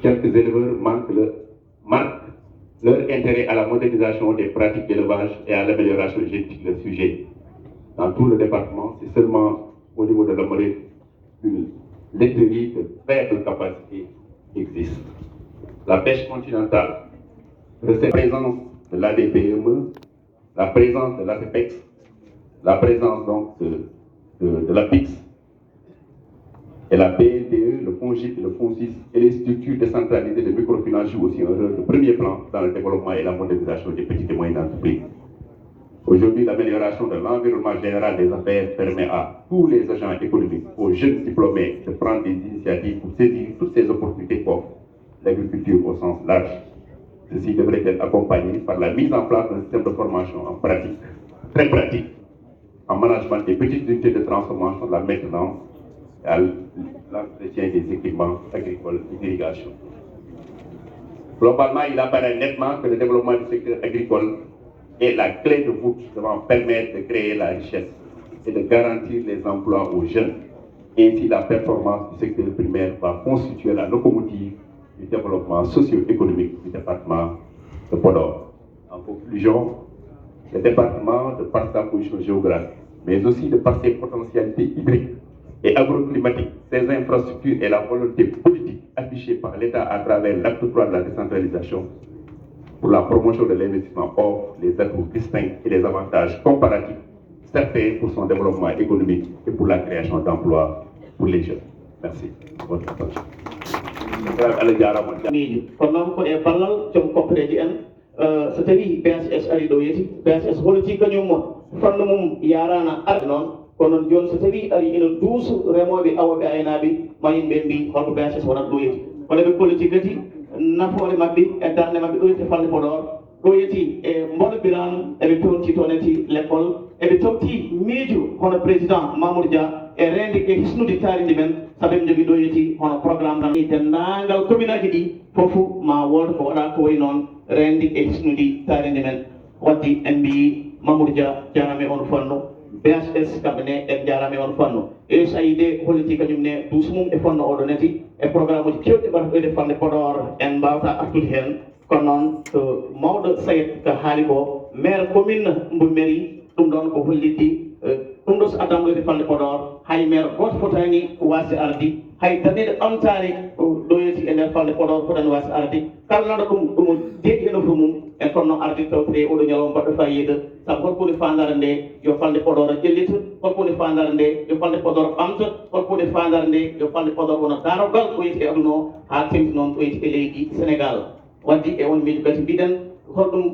Quelques éleveurs marquent leur intérêt à la modernisation des pratiques d'élevage et à l'amélioration génétique du sujet. Dans tout le département, c'est seulement au niveau de la Morée qu'une laiterie de faible capacité existe. La pêche continentale, la présence de l'ADPME, la présence de l'ACPEX, la présence donc de la PIX et la BNDE, le FONGIP, le FONSIS et les structures décentralisées de microfinance jouent aussi un rôle de premier plan dans le développement et la modernisation des petites et moyennes entreprises. Aujourd'hui, l'amélioration de l'environnement général des affaires permet à tous les agents économiques, aux jeunes diplômés, de prendre des initiatives pour saisir toutes ces opportunités qu'offre l'agriculture au sens large. Ceci devrait être accompagné par la mise en place d'un système de formation en pratique, très pratique, en management des petites unités de transformation, de la maintenance et à l'entretien des équipements agricoles et d'irrigation. Globalement, il apparaît nettement que le développement du secteur agricole est la clé de voûte devant permettre de créer la richesse et de garantir les emplois aux jeunes. Ainsi, la performance du secteur primaire va constituer la locomotive du développement socio-économique du département de Podor. En conclusion, le département, de par sa position géographique, mais aussi de par ses potentialités hybrides et agroclimatiques, ses infrastructures et la volonté politique affichée par l'État à travers l'acte 3 de la décentralisation pour la promotion de l'investissement offre les atouts distincts et les avantages comparatifs certains pour son développement économique et pour la création d'emplois pour les jeunes. Merci pour votre attention. Kono noon ko e ballal joom koppereji en so tawi BSS ari ɗo yeeti BSS holiti kañum fannu mum yarana arde noon kono noon joni so tawi ari ina duuso remoɓe awoɓe aynaɓe ma yimɓe mbi holko BSS wonata ɗo yeeti kono ɓe politique kadi nafoore mabɓe e darde mabɓe ɗo yeeti falde Podor ɗo yeeti e mboɗobirano eɓe towti toneti l' école eɓe towti miijo hono président Mamoudou Dia e rende e hisnude taaride men saɓe ɓe jogui ɗo yeeti hono programme tan dendagal commune aji ɗi foof ma wooda ko waɗa ko way noon rende e hisnude taaride men wadde en mbi Mamoudou Dia jarama e on fannu BSS kamɓene en jarama e on fannu USAID holliti kañum ne duuso mum e fonno oɗo neti e programme uji kewɗi mbaɗatoɗe fande Podor en mbawta artude hen kono noon ko mawɗo Sayed ko haali ko maire commune mbo mairie ɗum ɗon ko holliti ɗum ɗo so addanɗoyde falde Podor hay maire goto fotani wasde ardi hay darnide ɓamtare ɗo yeeti e nder falde Podor fotani wasde ardi kala naɗo ɗum deeƴi e nofru mum en fonno arde tawtire oɗo ñalawma mbaɗɗo fayida saabu holko woni fandare nde yo falde Podor ƴellita holko woni fandare nde yo falde Podor ɓamta holko woni fandare nde yo falde Podor wona darogal ɗo yeeti e aduna o ha temti noon ɗo yeeti e leydi Sénégal waddi e on miijo gati mbiɗen holɗum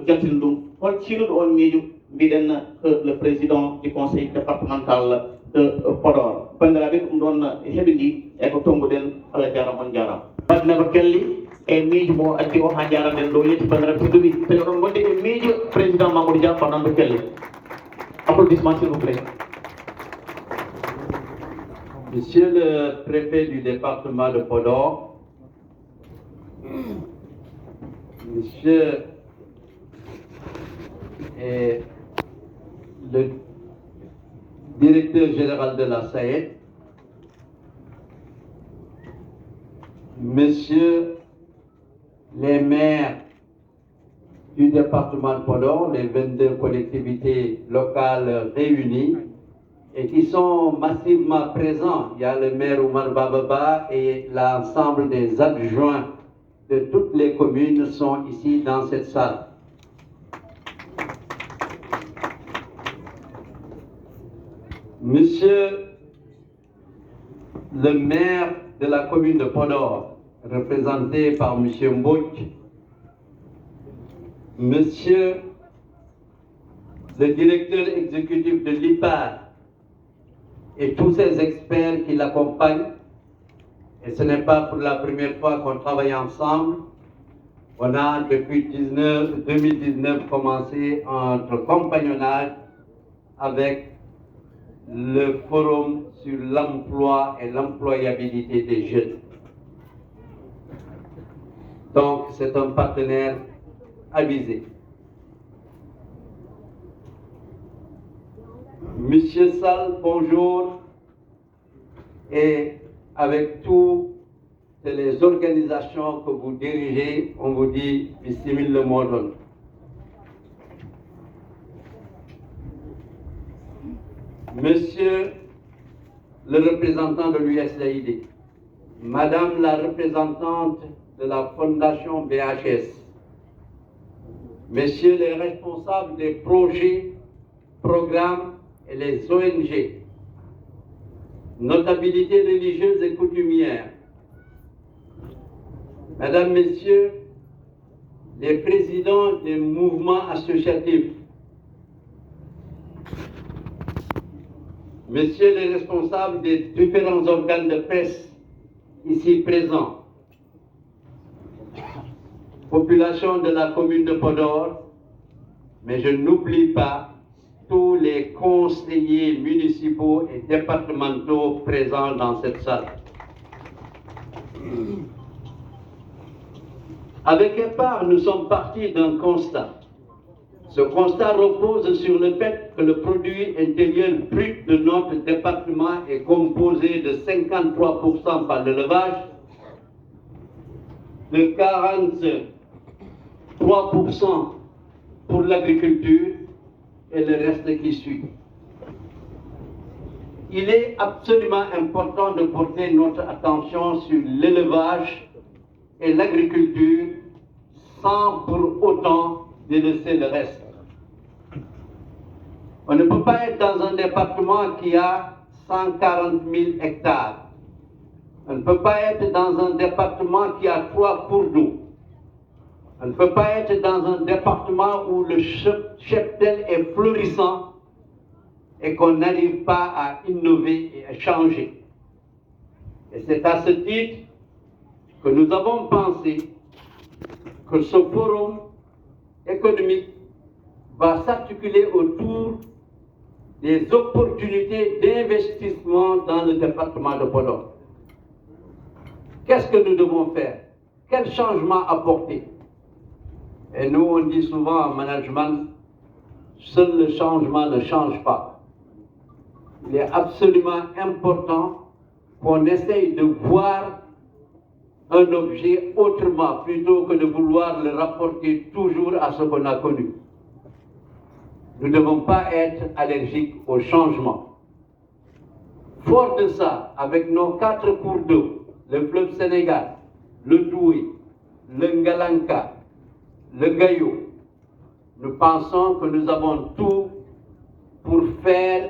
jaltina ɗum hol ciinuɗo on miijo mbiɗen le président du conseil départemental de Podor bandiraɓe ɗum ɗon heɓidi e ko tonguɗen Allah jarama on jarama wadde ko kelli e miijo mo addi o ha jaranden ɗo yetti bandiraɓe tedduɓe tawi oɗon gondi e miijo président Mamoudou Dia ko noon ɗo kelli applaudissement s'il vous plaît. Monsieur le préfet du département de Podor, Monsieur le directeur général de la SAED, Monsieur les maires du département de Podor, les 22 collectivités locales réunies et qui sont massivement présents. Il y a le maire Oumar Bababa et l'ensemble des adjoints de toutes les communes sont ici dans cette salle. Monsieur le maire de la commune de Podor, représenté par Monsieur Mbouch, Monsieur le directeur exécutif de l'IPAR et tous ces experts qui l'accompagnent, et ce n'est pas pour la première fois qu'on travaille ensemble. On a depuis 2019 commencé notre compagnonnage avec le forum sur l'emploi et l'employabilité des jeunes. Donc c'est un partenaire avisé. Monsieur Sall, bonjour, et avec toutes les organisations que vous dirigez, on vous dit bismillah le modon. Monsieur le représentant de l'USAID, Madame la représentante de la Fondation BHS, Messieurs les responsables des projets, programmes et les ONG, notabilités religieuses et coutumières, Mesdames, Messieurs, les présidents des mouvements associatifs, Messieurs les responsables des différents organes de presse ici présents, population de la commune de Podor, mais je n'oublie pas tous les conseillers municipaux et départementaux présents dans cette salle. Avec EPAR, nous sommes partis d'un constat. Ce constat repose sur le fait que le produit intérieur brut de notre département est composé de 53% par l'élevage, de 43% pour l'agriculture et le reste qui suit. Il est absolument important de porter notre attention sur l'élevage et l'agriculture sans pour autant délaisser le reste. On ne peut pas être dans un département qui a 140 000 hectares. On ne peut pas être dans un département qui a 3 cours d'eau. On ne peut pas être dans un département où le cheptel est florissant et qu'on n'arrive pas à innover et à changer. Et c'est à ce titre que nous avons pensé que ce forum économique va s'articuler autour des opportunités d'investissement dans le département de Podor. Qu'est-ce que nous devons faire? Quel changement apporter? Et nous, on dit souvent en management, seul le changement ne change pas. Il est absolument important qu'on essaye de voir un objet autrement, plutôt que de vouloir le rapporter toujours à ce qu'on a connu. Nous ne devons pas être allergiques au changement. Fort de ça, avec nos 4 cours d'eau, le fleuve Sénégal, le Doué, le Ngalanka, le Gayo, nous pensons que nous avons tout pour faire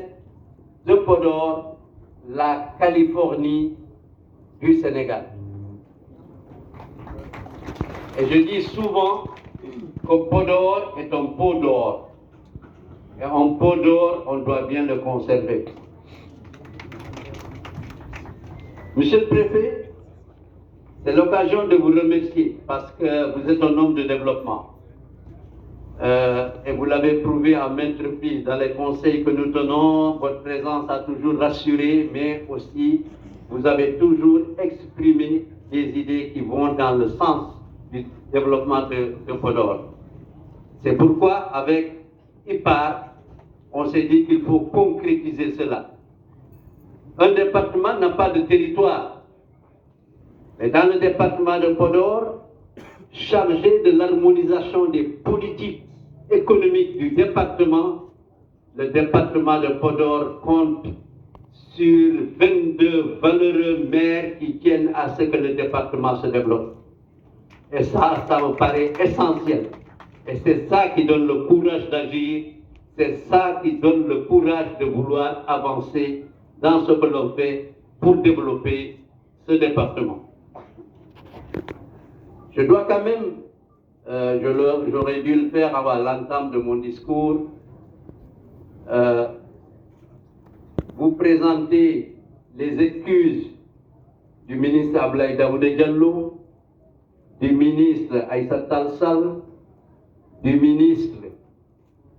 de Podor la Californie du Sénégal. Et je dis souvent que Podor est un pot d'or. Et un pot d'or, on doit bien le conserver. Monsieur le préfet, c'est l'occasion de vous remercier parce que vous êtes un homme de développement. Et vous l'avez prouvé à maintes reprises dans les conseils que nous tenons. Votre présence a toujours rassuré, mais aussi vous avez toujours exprimé des idées qui vont dans le sens du développement de Podor. C'est pourquoi, avec IPAR, on s'est dit qu'il faut concrétiser cela. Un département n'a pas de territoire. Mais dans le département de Podor, chargé de l'harmonisation des politiques économiques du département, le département de Podor compte sur 22 valeureux maires qui tiennent à ce que le département se développe. Et ça me paraît essentiel. Et c'est ça qui donne le courage d'agir, c'est ça qui donne le courage de vouloir avancer dans ce que l'on fait pour développer ce département. Je dois quand même, j'aurais dû le faire avant l'entame de mon discours, vous présenter les excuses du ministre Abdoulaye Daouda Diallo, du ministre Aïssata Tall Sall, du ministre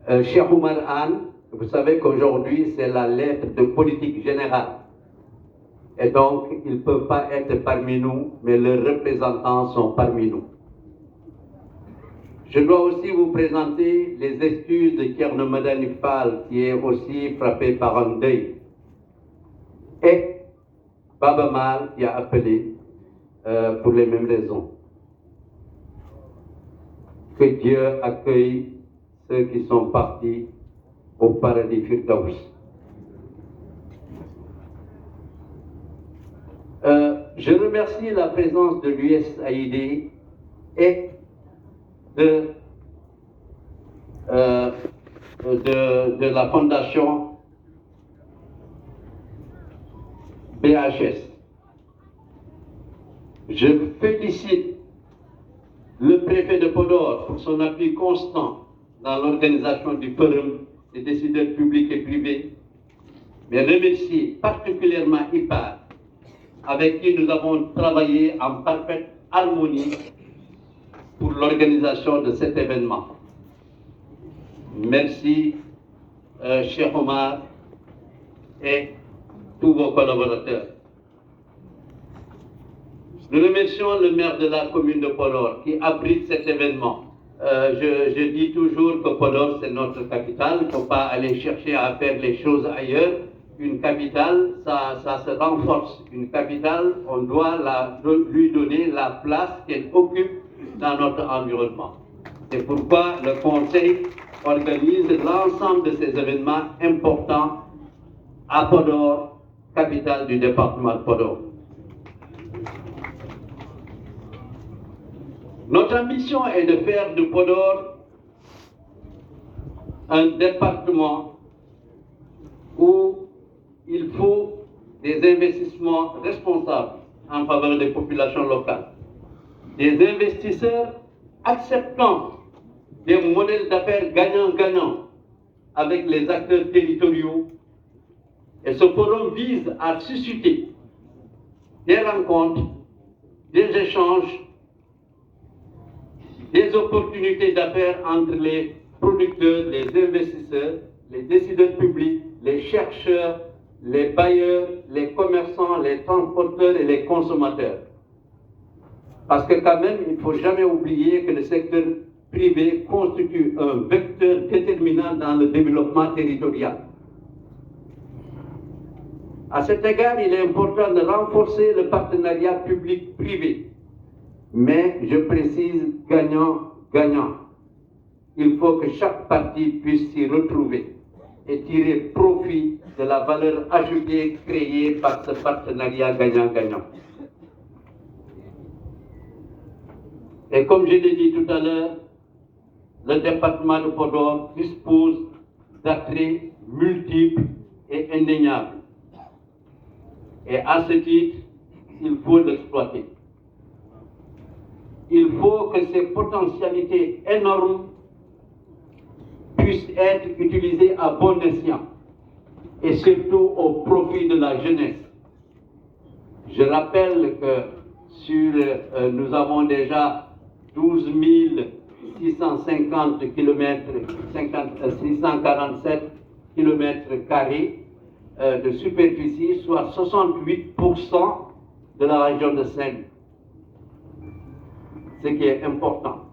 Cheikh Oumar Anne. Vous savez qu'aujourd'hui c'est la lettre de politique générale. Et donc, ils ne peuvent pas être parmi nous, mais leurs représentants sont parmi nous. Je dois aussi vous présenter les excuses de Thierno Madani Fall, qui est aussi frappé par un deuil. Et Baba Mal, qui a appelé pour les mêmes raisons. Que Dieu accueille ceux qui sont partis au paradis Firdaus. Je remercie la présence de l'USAID et de la fondation BHS. Je félicite le préfet de Podor pour son appui constant dans l'organisation du forum des décideurs publics et privés, mais remercie particulièrement IPAR, avec qui nous avons travaillé en parfaite harmonie pour l'organisation de cet événement. Merci, Cheikh Omar et tous vos collaborateurs. Nous remercions le maire de la commune de Podor qui abrite cet événement. Je dis toujours que Podor, c'est notre capitale. Il ne faut pas aller chercher à faire les choses ailleurs. Une capitale, ça se renforce. Une capitale, on doit lui donner la place qu'elle occupe dans notre environnement. C'est pourquoi le Conseil organise l'ensemble de ces événements importants à Podor, capitale du département de Podor. Notre ambition est de faire de Podor un département où il faut des investissements responsables en faveur des populations locales. Des investisseurs acceptant des modèles d'affaires gagnant-gagnant avec les acteurs territoriaux. Et ce forum vise à susciter des rencontres, des échanges, des opportunités d'affaires entre les producteurs, les investisseurs, les décideurs publics, les chercheurs, les bailleurs, les commerçants, les transporteurs et les consommateurs. Parce que quand même, il ne faut jamais oublier que le secteur privé constitue un vecteur déterminant dans le développement territorial. À cet égard, il est important de renforcer le partenariat public-privé. Mais, je précise, gagnant-gagnant. Il faut que chaque partie puisse s'y retrouver et tirer profit de la valeur ajoutée créée par ce partenariat gagnant-gagnant. Et comme je l'ai dit tout à l'heure, le département de Podor dispose d'attraits multiples et indéniables. Et à ce titre, il faut l'exploiter. Il faut que ces potentialités énormes puissent être utilisées à bon escient et surtout au profit de la jeunesse. Je rappelle que nous avons déjà 12 650 km, 647 km² de superficie, soit 68% de la région de Seine. Ce qui est important.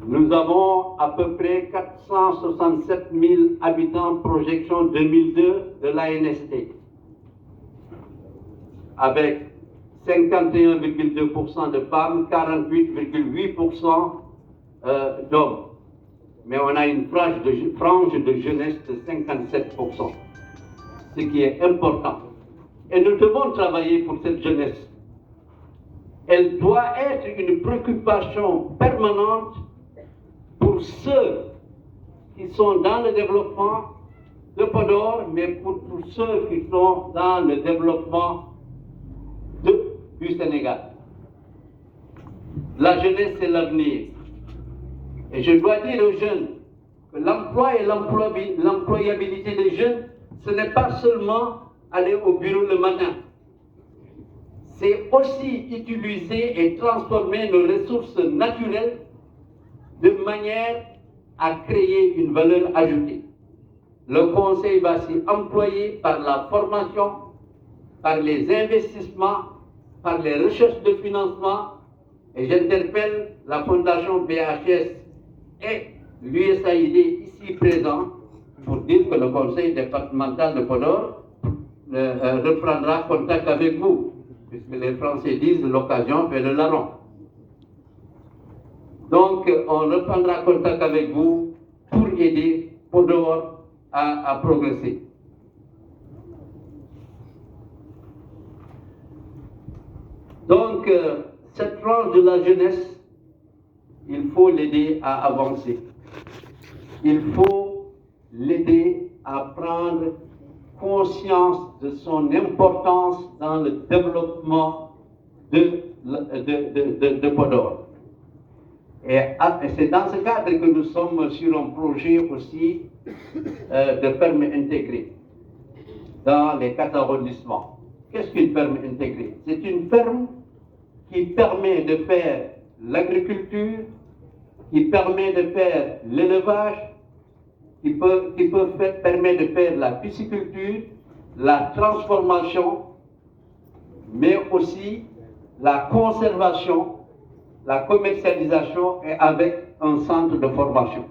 Nous avons à peu près 467 000 habitants projection 2002 de l'ANSD, avec 51,2% de femmes, 48,8% d'hommes. Mais on a une frange de jeunesse de 57%, ce qui est important. Et nous devons travailler pour cette jeunesse. Elle doit être une préoccupation permanente pour ceux qui sont dans le développement de Podor, mais pour tous ceux qui sont dans le développement du Sénégal. La jeunesse, c'est l'avenir. Et je dois dire aux jeunes que l'emploi et l'employabilité des jeunes, ce n'est pas seulement aller au bureau le matin. C'est aussi utiliser et transformer nos ressources naturelles de manière à créer une valeur ajoutée. Le Conseil va s'y employer par la formation, par les investissements, par les recherches de financement, et j'interpelle la Fondation BHS et l'USAID ici présent pour dire que le Conseil départemental de Podor reprendra contact avec vous, puisque les Français disent l'occasion fait le larron. Donc, on reprendra contact avec vous pour aider Podor à progresser. Donc, cette tranche de la jeunesse, il faut l'aider à avancer. Il faut l'aider à prendre conscience de son importance dans le développement de Podor. Et c'est dans ce cadre que nous sommes sur un projet aussi de ferme intégrée dans les 4 arrondissements. Qu'est-ce qu'une ferme intégrée? C'est une ferme qui permet de faire l'agriculture, qui permet de faire l'élevage, qui permet de faire la pisciculture, la transformation, mais aussi la conservation, la commercialisation et avec un centre de formation.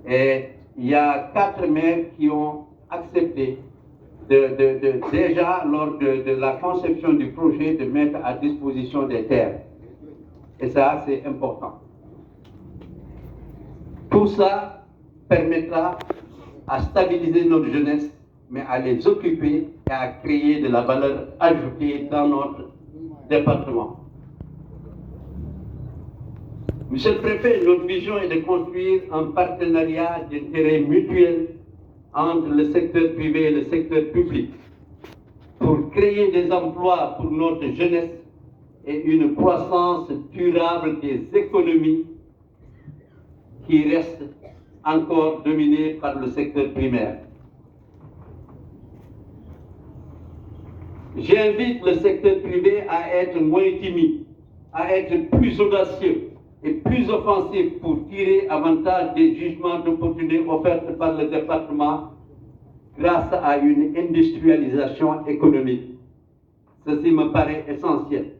Et il y a 4 maires qui ont accepté déjà lors de la conception du projet de mettre à disposition des terres. Et ça, c'est important. Tout ça permettra à stabiliser notre jeunesse, mais à les occuper et à créer de la valeur ajoutée dans notre département. Monsieur le Préfet, notre vision est de construire un partenariat d'intérêt mutuel entre le secteur privé et le secteur public pour créer des emplois pour notre jeunesse et une croissance durable des économies qui restent encore dominées par le secteur primaire. J'invite le secteur privé à être moins timide, à être plus audacieux et plus offensif pour tirer avantage des jugements d'opportunité offerts par le département grâce à une industrialisation économique. Ceci me paraît essentiel.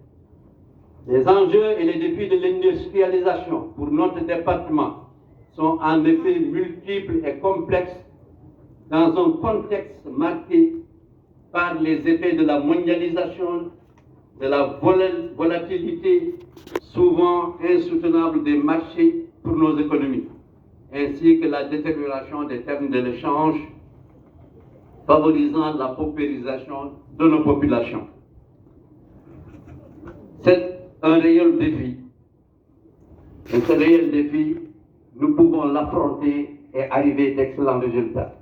Les enjeux et les défis de l'industrialisation pour notre département sont en effet multiples et complexes dans un contexte marqué par les effets de la mondialisation, de la volatilité souvent insoutenable des marchés pour nos économies, ainsi que la détérioration des termes de l'échange, favorisant la paupérisation de nos populations. C'est un réel défi. Et ce réel défi, nous pouvons l'affronter et arriver d'excellents résultats.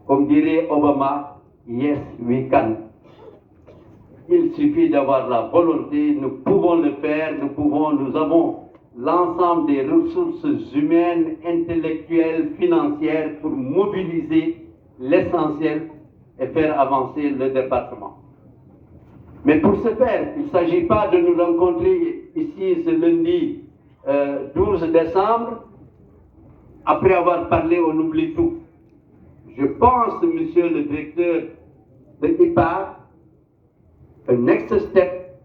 Comme dirait Obama, yes, we can. Il suffit d'avoir la volonté, nous pouvons le faire, nous avons l'ensemble des ressources humaines, intellectuelles, financières pour mobiliser l'essentiel et faire avancer le département. Mais pour ce faire, il ne s'agit pas de nous rencontrer ici ce lundi 12 décembre, après avoir parlé, on oublie tout. Je pense, monsieur le directeur de IPAR, le next step,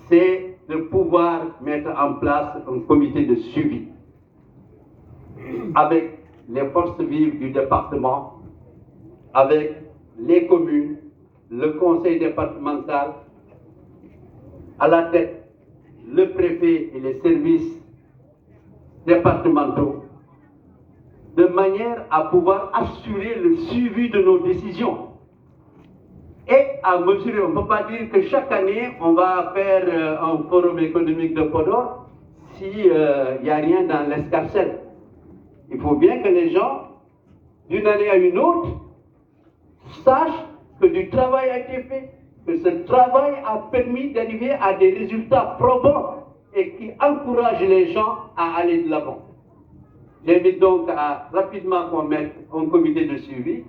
c'est de pouvoir mettre en place un comité de suivi avec les forces vives du département, avec les communes, le conseil départemental, à la tête, le préfet et les services départementaux, de manière à pouvoir assurer le suivi de nos décisions. Et à mesurer, on ne peut pas dire que chaque année, on va faire un forum économique de Podor s'il n'y a rien dans l'escarcelle. il faut bien que les gens, d'une année à une autre, sachent que du travail a été fait, que ce travail a permis d'arriver à des résultats probants et qui encouragent les gens à aller de l'avant. J'invite donc à rapidement qu'on mette un comité de suivi,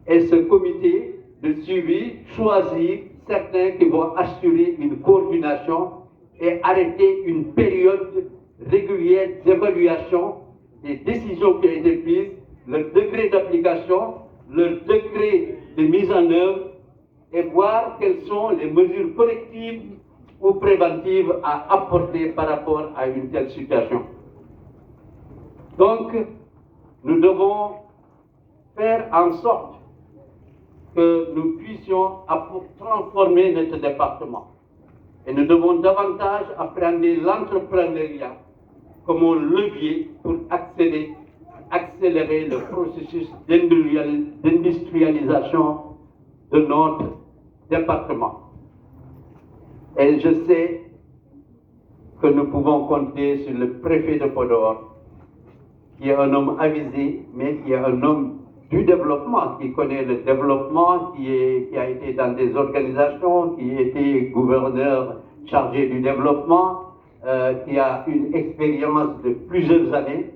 et ce comité de suivi choisit certains qui vont assurer une coordination et arrêter une période régulière d'évaluation des décisions qui ont été prises, le degré d'application, le degré de mise en œuvre, et voir quelles sont les mesures correctives ou préventives à apporter par rapport à une telle situation. Donc, nous devons faire en sorte que nous puissions transformer notre département. Et nous devons davantage appréhender l'entrepreneuriat comme un levier pour accélérer le processus d'industrialisation de notre département. Et je sais que nous pouvons compter sur le préfet de Podor, qui est un homme avisé, mais qui est un homme du développement, qui connaît le développement, qui a été dans des organisations, qui était gouverneur chargé du développement, qui a une expérience de plusieurs années.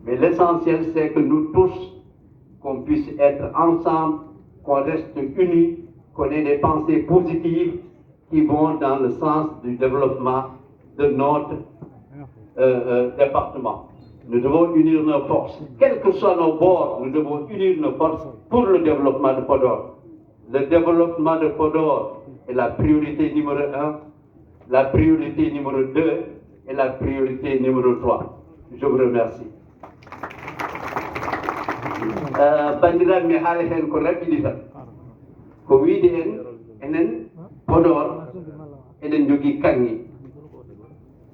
Mais l'essentiel, c'est que nous tous, qu'on puisse être ensemble, qu'on reste unis, qu'on ait des pensées positives qui vont dans le sens du développement de notre département. Nous devons unir nos forces. Quels que soient nos bords, nous devons unir nos forces pour le développement de Podor. Le développement de Podor est la priorité numéro 1, la priorité numéro 2 et la priorité numéro 3. Je vous remercie. Bandiraɓe mi haala hen ko raɓɓiɗi tan ko wiide en enen Podor eɗen jogii kanŋe.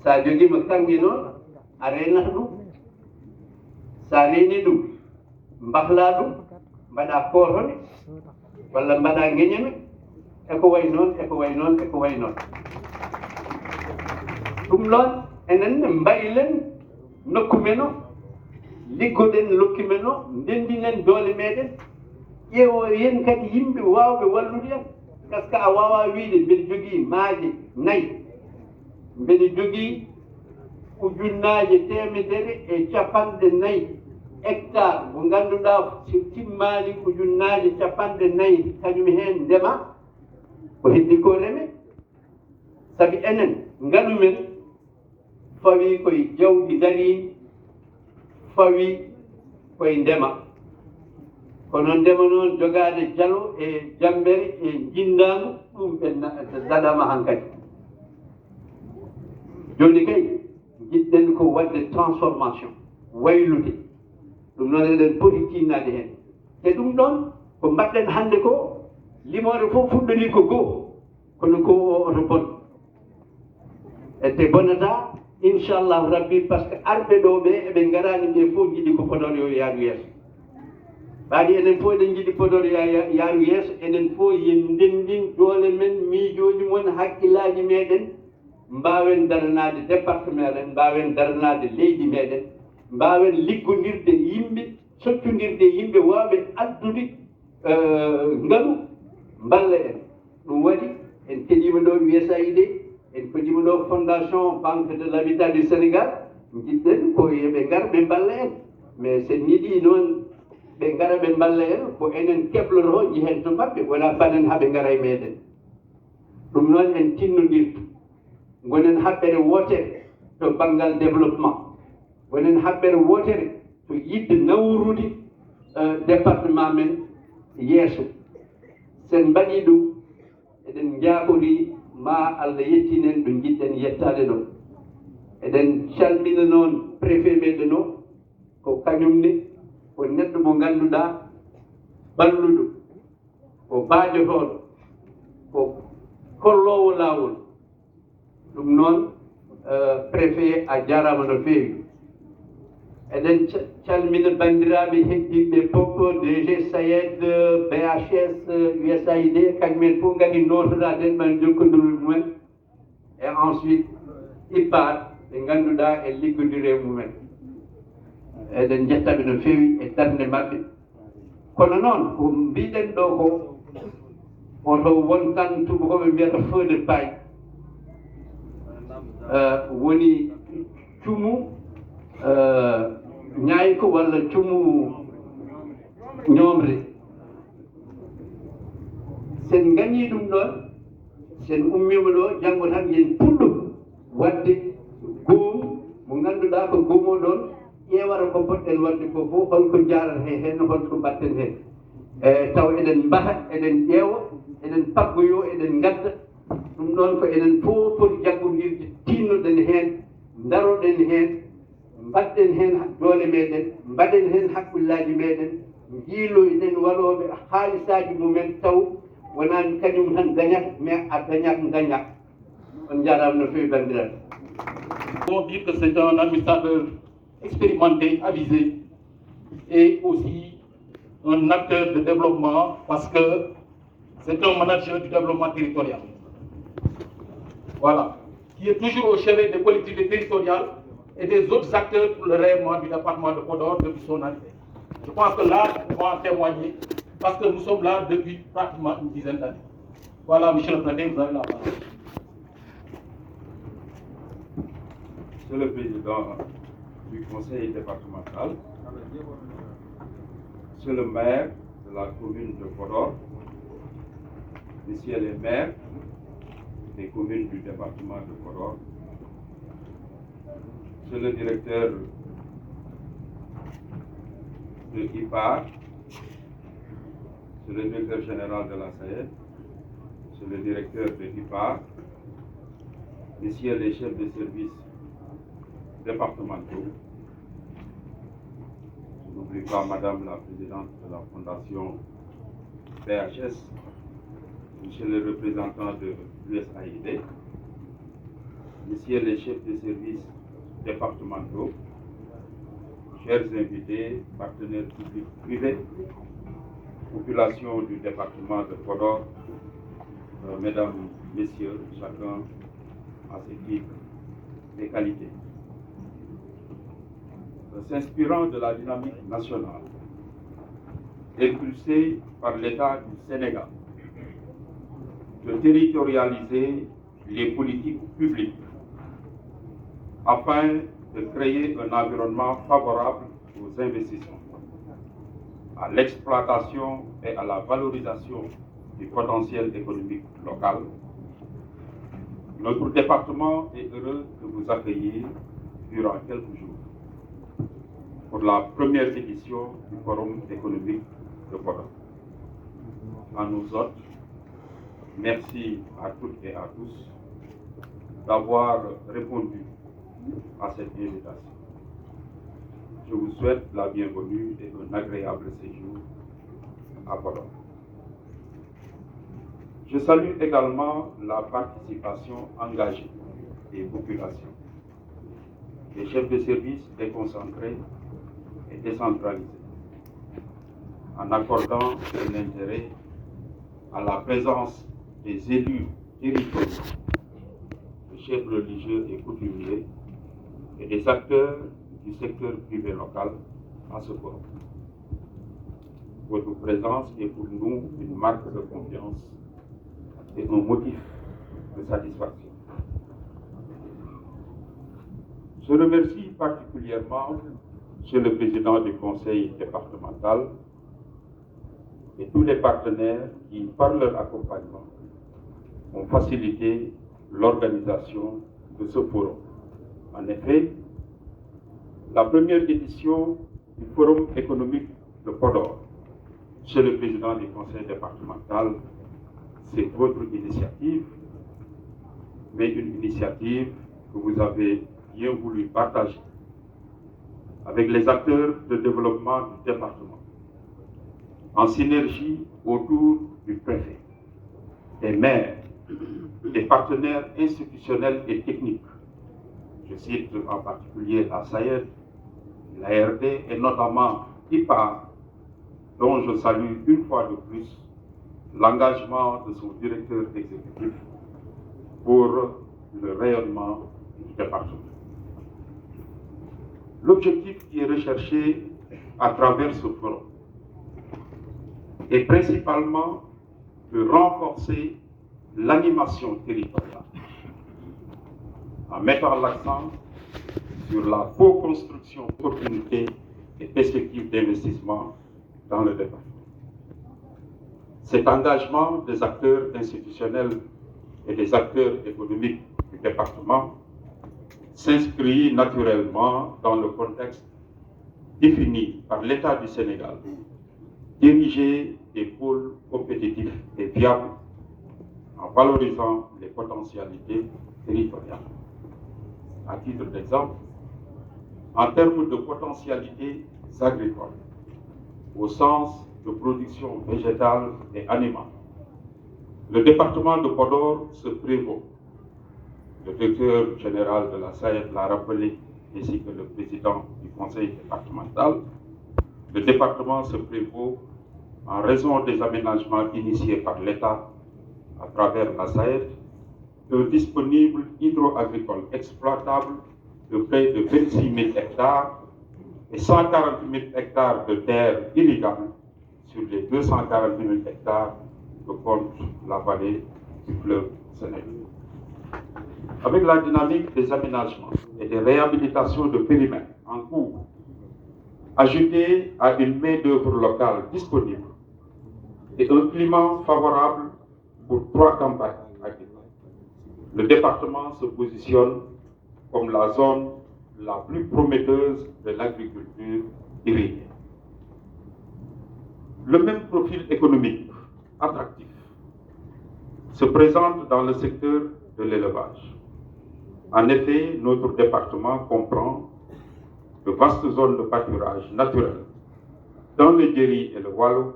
Sa jogiima kanŋe noon a renata ɗum, sa reeni ɗum mbahla ɗum mbaɗa kootone walla mbaɗa ngeñeme eko way noon eko way noon eko way noon. Ɗum noon enen ne mbayilen nokku men o, liggoɗen lokki men o, ndendinen doole meɗen, ƴeewo yen kadi yimɓe waawɓe wallude en. Par ce que a wawa wiide mbeɗa jogii maaje 4, mbeɗa jogii ujunnaje 150 hectares mo ngannduɗaa timmaali ujunnaje 50 kañum heen ndema ko heddi ko reme. Sabi enen ngalu men fawi koye jawdi darii, fawi koye ndema. Kono ndema noon jogaade jalo e jambere e jinndaangu ɗum ɓe daɗama hankadi. Jooni kay jiɗɗen ko waɗde transformation, waylude. Ɗum noon eɗen poti tinnade heen. E ɗum ɗon ko mbaɗɗen hannde ko limoore fof fuɗɗori ko goo, kono ko o oto bon. Ete bonata inchallahu rabbi par ce que arɓe ɗo ɓe eɓe ngaraani ɓe fof jiɗi ko Podor yo yaaru yeeso. Baadi enen fof eɗen jiɗi Podor yaaru yeeso, enen fof yen ndenndin doole men, miijooji mon, hakkillaaji meɗen, mbaawen daranaade département men, mbaawen daranaade leydi meɗen, mbaawen liggondirde yimɓe, soccondirde yimɓe waawɓe addude ngalu mballa en. Ɗum waɗi en keɗiima ɗo USAID, en keɗiima ɗo fondation banque de l'habitat du Sénégal, jiɗɗen ko yoɓe ngar ɓe mballa en. Mais sen yiɗii noon ɓe ngara ɓe mballa en, ko enen keɓloto jihen to maɓɓe, wona fanen haɓe ngara e meɗen. Ɗum noon en tinnondirtu, gonen haɓɓere wootere to banngal développement, gonen haɓɓere wootere to yidde nawrude département men yeeso. Sen mbaɗii ɗum eɗen jaaɓori ma Allah yettinen ɗo jiɗɗen yettade ɗo. Eɗen calmina noon préfet meɗen o, ko kañumne ko neɗɗo mo ngannduɗaa balluɗo, ko baajotoɗo, ko kolloowo laawol. Ɗum noon préfet a jaaraama no feewi. Eɗen calmina banndiraaɓe heddiɓe fof, DG SAED, BHS, USAID, kañumen fof ngadi nootoɗaaden ɓen jokkondirol mumen, et ensuite IPAR ɓe ngannduɗaa e liggodiri e mumen. eɗen jettaɓe no feewi e darde maɓɓe kono noon ko mbiɗen ɗo ko oto won tan tubakoɓe mbiyata feu de paille woni cumu ñayko walla cumu ñoomre sen gañi ɗum ɗon sen ummima ɗo janngo tan yen puɗɗo wadde goom mo ngannduɗaa ko goomo ɗon ƴeewata ko poɗɗen wadde ko fof holko jarata heen holko mbatten heen taw eɗen mbata eɗen ƴeewa eɗen paggoyo eɗen ngadda ɗum ɗon ko eɗen fof poti jaggodirde tinnoɗen heen daroɗen heen mbaɗɗen heen doole meɗen mbaɗen heen haqqillaji meɗen jiiloyɗen waɗoɓe haalisaji mumen taw wonani kañum tan dañat mais a dañat gañat on jarama no fewi bandiraɓe. On dit que c'est un administrateur expérimenté, avisé et aussi un acteur de développement parce que c'est un manager du développement territorial. Voilà, qui est toujours au chevet des collectivités territoriales et des autres acteurs pour le rayonnement du département de Podor depuis son arrivée. Je pense que là, on va en témoigner parce que nous sommes là depuis pratiquement une dizaine d'années. Voilà, Monsieur le Président, vous avez la parole. Monsieur le Président du Conseil départemental, Monsieur le maire de la commune de Podor, Messieurs les maires des communes du département de Podor, Monsieur le directeur de IPAR, Monsieur le directeur général de la SAED, Monsieur le directeur de IPAR, Messieurs les chefs de service départementaux, je n'oublie pas Madame la présidente de la Fondation PHS, Monsieur le représentant de l'USAID, Messieurs les chefs de service départementaux, chers invités, partenaires publics privés, population du département de Podor, Mesdames, Messieurs, chacun à ses titres et qualités. S'inspirant de la dynamique nationale, impulsée par l'État du Sénégal, de territorialiser les politiques publiques afin de créer un environnement favorable aux investissements, à l'exploitation et à la valorisation du potentiel économique local. Notre département est heureux de vous accueillir durant quelques jours pour la première édition du Forum économique de Podor. À nos hôtes, merci à toutes et à tous d'avoir répondu à cette invitation. Je vous souhaite la bienvenue et un agréable séjour à Podor. Je salue également la participation engagée des populations, des chefs de service déconcentrés et décentralisés, en accordant un intérêt à la présence des élus territoriaux, des chefs religieux et coutumiers et des acteurs du secteur privé local à ce forum. Votre présence est pour nous une marque de confiance et un motif de satisfaction. Je remercie particulièrement Monsieur le Président du Conseil départemental et tous les partenaires qui, par leur accompagnement, ont facilité l'organisation de ce forum. En effet, la première édition du Forum économique de Podor, Monsieur le Président du Conseil départemental, c'est votre initiative, mais une initiative que vous avez bien voulu partager avec les acteurs de développement du département, en synergie autour du préfet, des maires, des partenaires institutionnels et techniques. Je cite en particulier la SAED, l'ARD et notamment IPAR, dont je salue une fois de plus l'engagement de son directeur exécutif pour le rayonnement du département. L'objectif qui est recherché à travers ce forum est principalement de renforcer l'animation territoriale en mettant l'accent sur la co-construction d'opportunités et perspectives d'investissement dans le département. Cet engagement des acteurs institutionnels et des acteurs économiques du département s'inscrit naturellement dans le contexte défini par l'État du Sénégal, diriger des pôles compétitifs et viables en valorisant les potentialités territoriales. À titre d'exemple, en termes de potentialités agricoles, au sens de production végétale et animale, le département de Podor se prévaut. Le directeur général de la SAED l'a rappelé, ainsi que le président du conseil départemental. Le département se prévaut en raison des aménagements initiés par l'État à travers la SAED, d'un disponible hydro-agricole exploitable de près de 26 000 hectares et 140 000 hectares de terres illégales sur les 240 000 hectares que compte la vallée du fleuve Sénégal. Avec la dynamique des aménagements et des réhabilitations de périmètres en cours, ajoutée à une main-d'œuvre locale disponible et un climat favorable pour 3 campagnes agricoles, le département se positionne comme la zone la plus prometteuse de l'agriculture irriguée. Le même profil économique attractif se présente dans le secteur de l'élevage. En effet, notre département comprend de vastes zones de pâturage naturel dans le Djeri et le Waalo,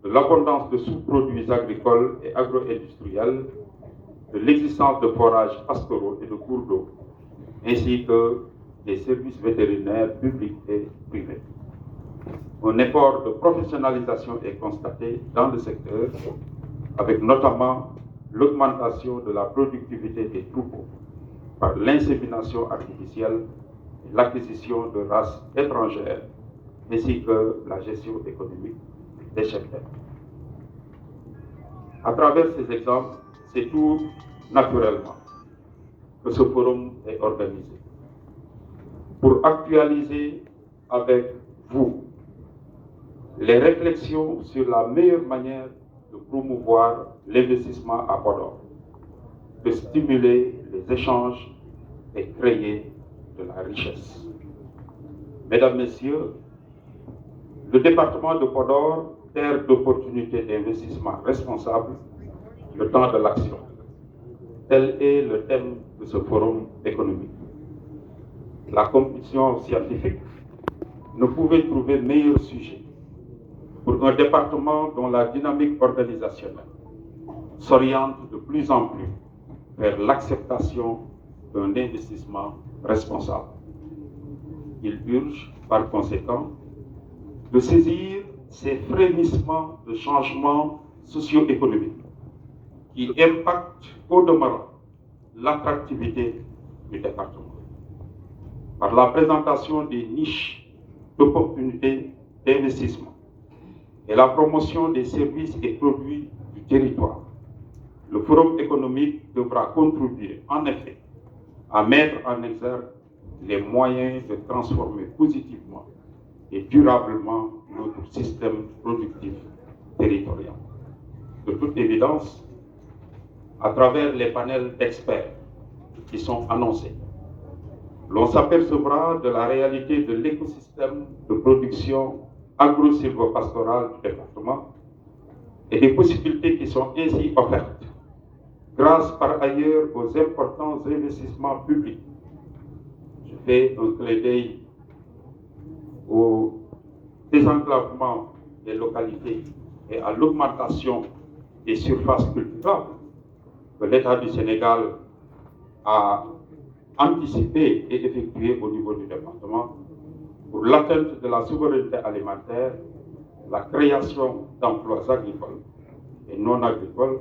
de l'abondance de sous-produits agricoles et agro-industriels, de l'existence de forages pastoraux et de cours d'eau, ainsi que des services vétérinaires publics et privés. Un effort de professionnalisation est constaté dans le secteur, avec notamment l'augmentation de la productivité des troupeaux par l'insémination artificielle et l'acquisition de races étrangères, ainsi que la gestion économique des cheptels. À travers ces exemples, c'est tout naturellement que ce forum est organisé pour actualiser avec vous les réflexions sur la meilleure manière de promouvoir l'investissement à Podor, de stimuler les échanges et créer de la richesse. Mesdames, Messieurs, le département de Podor, terre d'opportunités d'investissement responsable, le temps de l'action. Tel est le thème de ce forum économique. La compétition scientifique ne pouvait trouver meilleur sujet pour un département dont la dynamique organisationnelle s'oriente de plus en plus vers l'acceptation d'un investissement responsable. Il urge, par conséquent, de saisir ces frémissements de changements socio-économiques qui impactent au demeurant l'attractivité du département. Par la présentation des niches d'opportunités d'investissement et la promotion des services et produits du territoire, le forum économique devra contribuer en effet à mettre en exergue les moyens de transformer positivement et durablement notre système productif territorial. De toute évidence, à travers les panels d'experts qui sont annoncés, l'on s'apercevra de la réalité de l'écosystème de production agro-silvopastorale du département et des possibilités qui sont ainsi offertes grâce par ailleurs aux importants investissements publics. Je fais un clin d'œil au désenclavement des localités et à l'augmentation des surfaces cultivables que l'État du Sénégal a anticipé et effectué au niveau du département pour l'atteinte de la souveraineté alimentaire, la création d'emplois agricoles et non agricoles,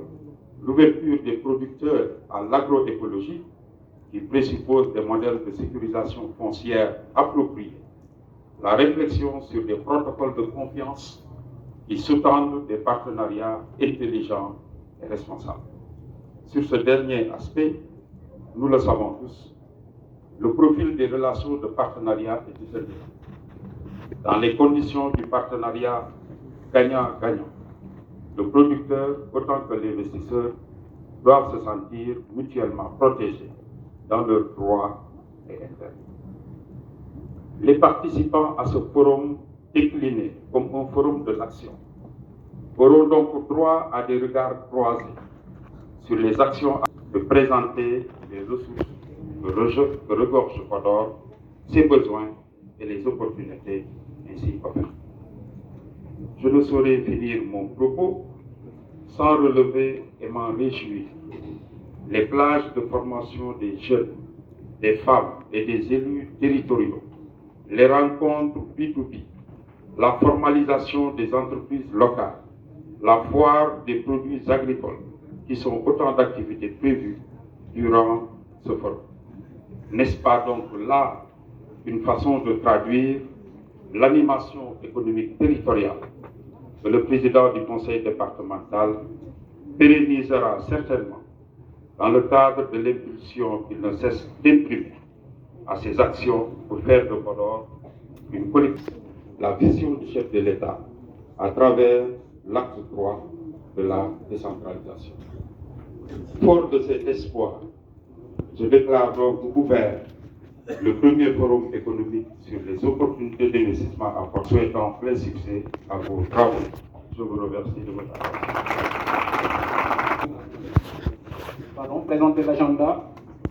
l'ouverture des producteurs à l'agroécologie qui présuppose des modèles de sécurisation foncière appropriés, la réflexion sur des protocoles de confiance qui sous-tendent des partenariats intelligents et responsables. Sur ce dernier aspect, nous le savons tous, le profil des relations de partenariat est déterminé. Dans les conditions du partenariat gagnant-gagnant, le producteur autant que l'investisseur doivent se sentir mutuellement protégés dans leurs droits et intérêts. Les participants à ce forum décliné comme un forum de l'action auront donc droit à des regards croisés sur les actions de présenter les ressources que regorge Podor, ses besoins et les opportunités ainsi offertes. Je ne saurais finir mon propos sans relever et m'en réjouir les plages de formation des jeunes, des femmes et des élus territoriaux, les rencontres B2B, la formalisation des entreprises locales, la foire des produits agricoles, qui sont autant d'activités prévues durant ce forum. N'est-ce pas donc là une façon de traduire l'animation économique territoriale que le président du conseil départemental pérennisera certainement dans le cadre de l'impulsion qu'il ne cesse d'imprimer à ses actions pour faire de Podor une collectivité, la vision du chef de l'État à travers l'acte 3 de la décentralisation. Fort de cet espoir, je déclare donc ouvert le premier forum économique sur les opportunités d'investissement à Podor, souhaitant plein succès à vos travaux. Je vous remercie de votre attention. Présenter l'agenda.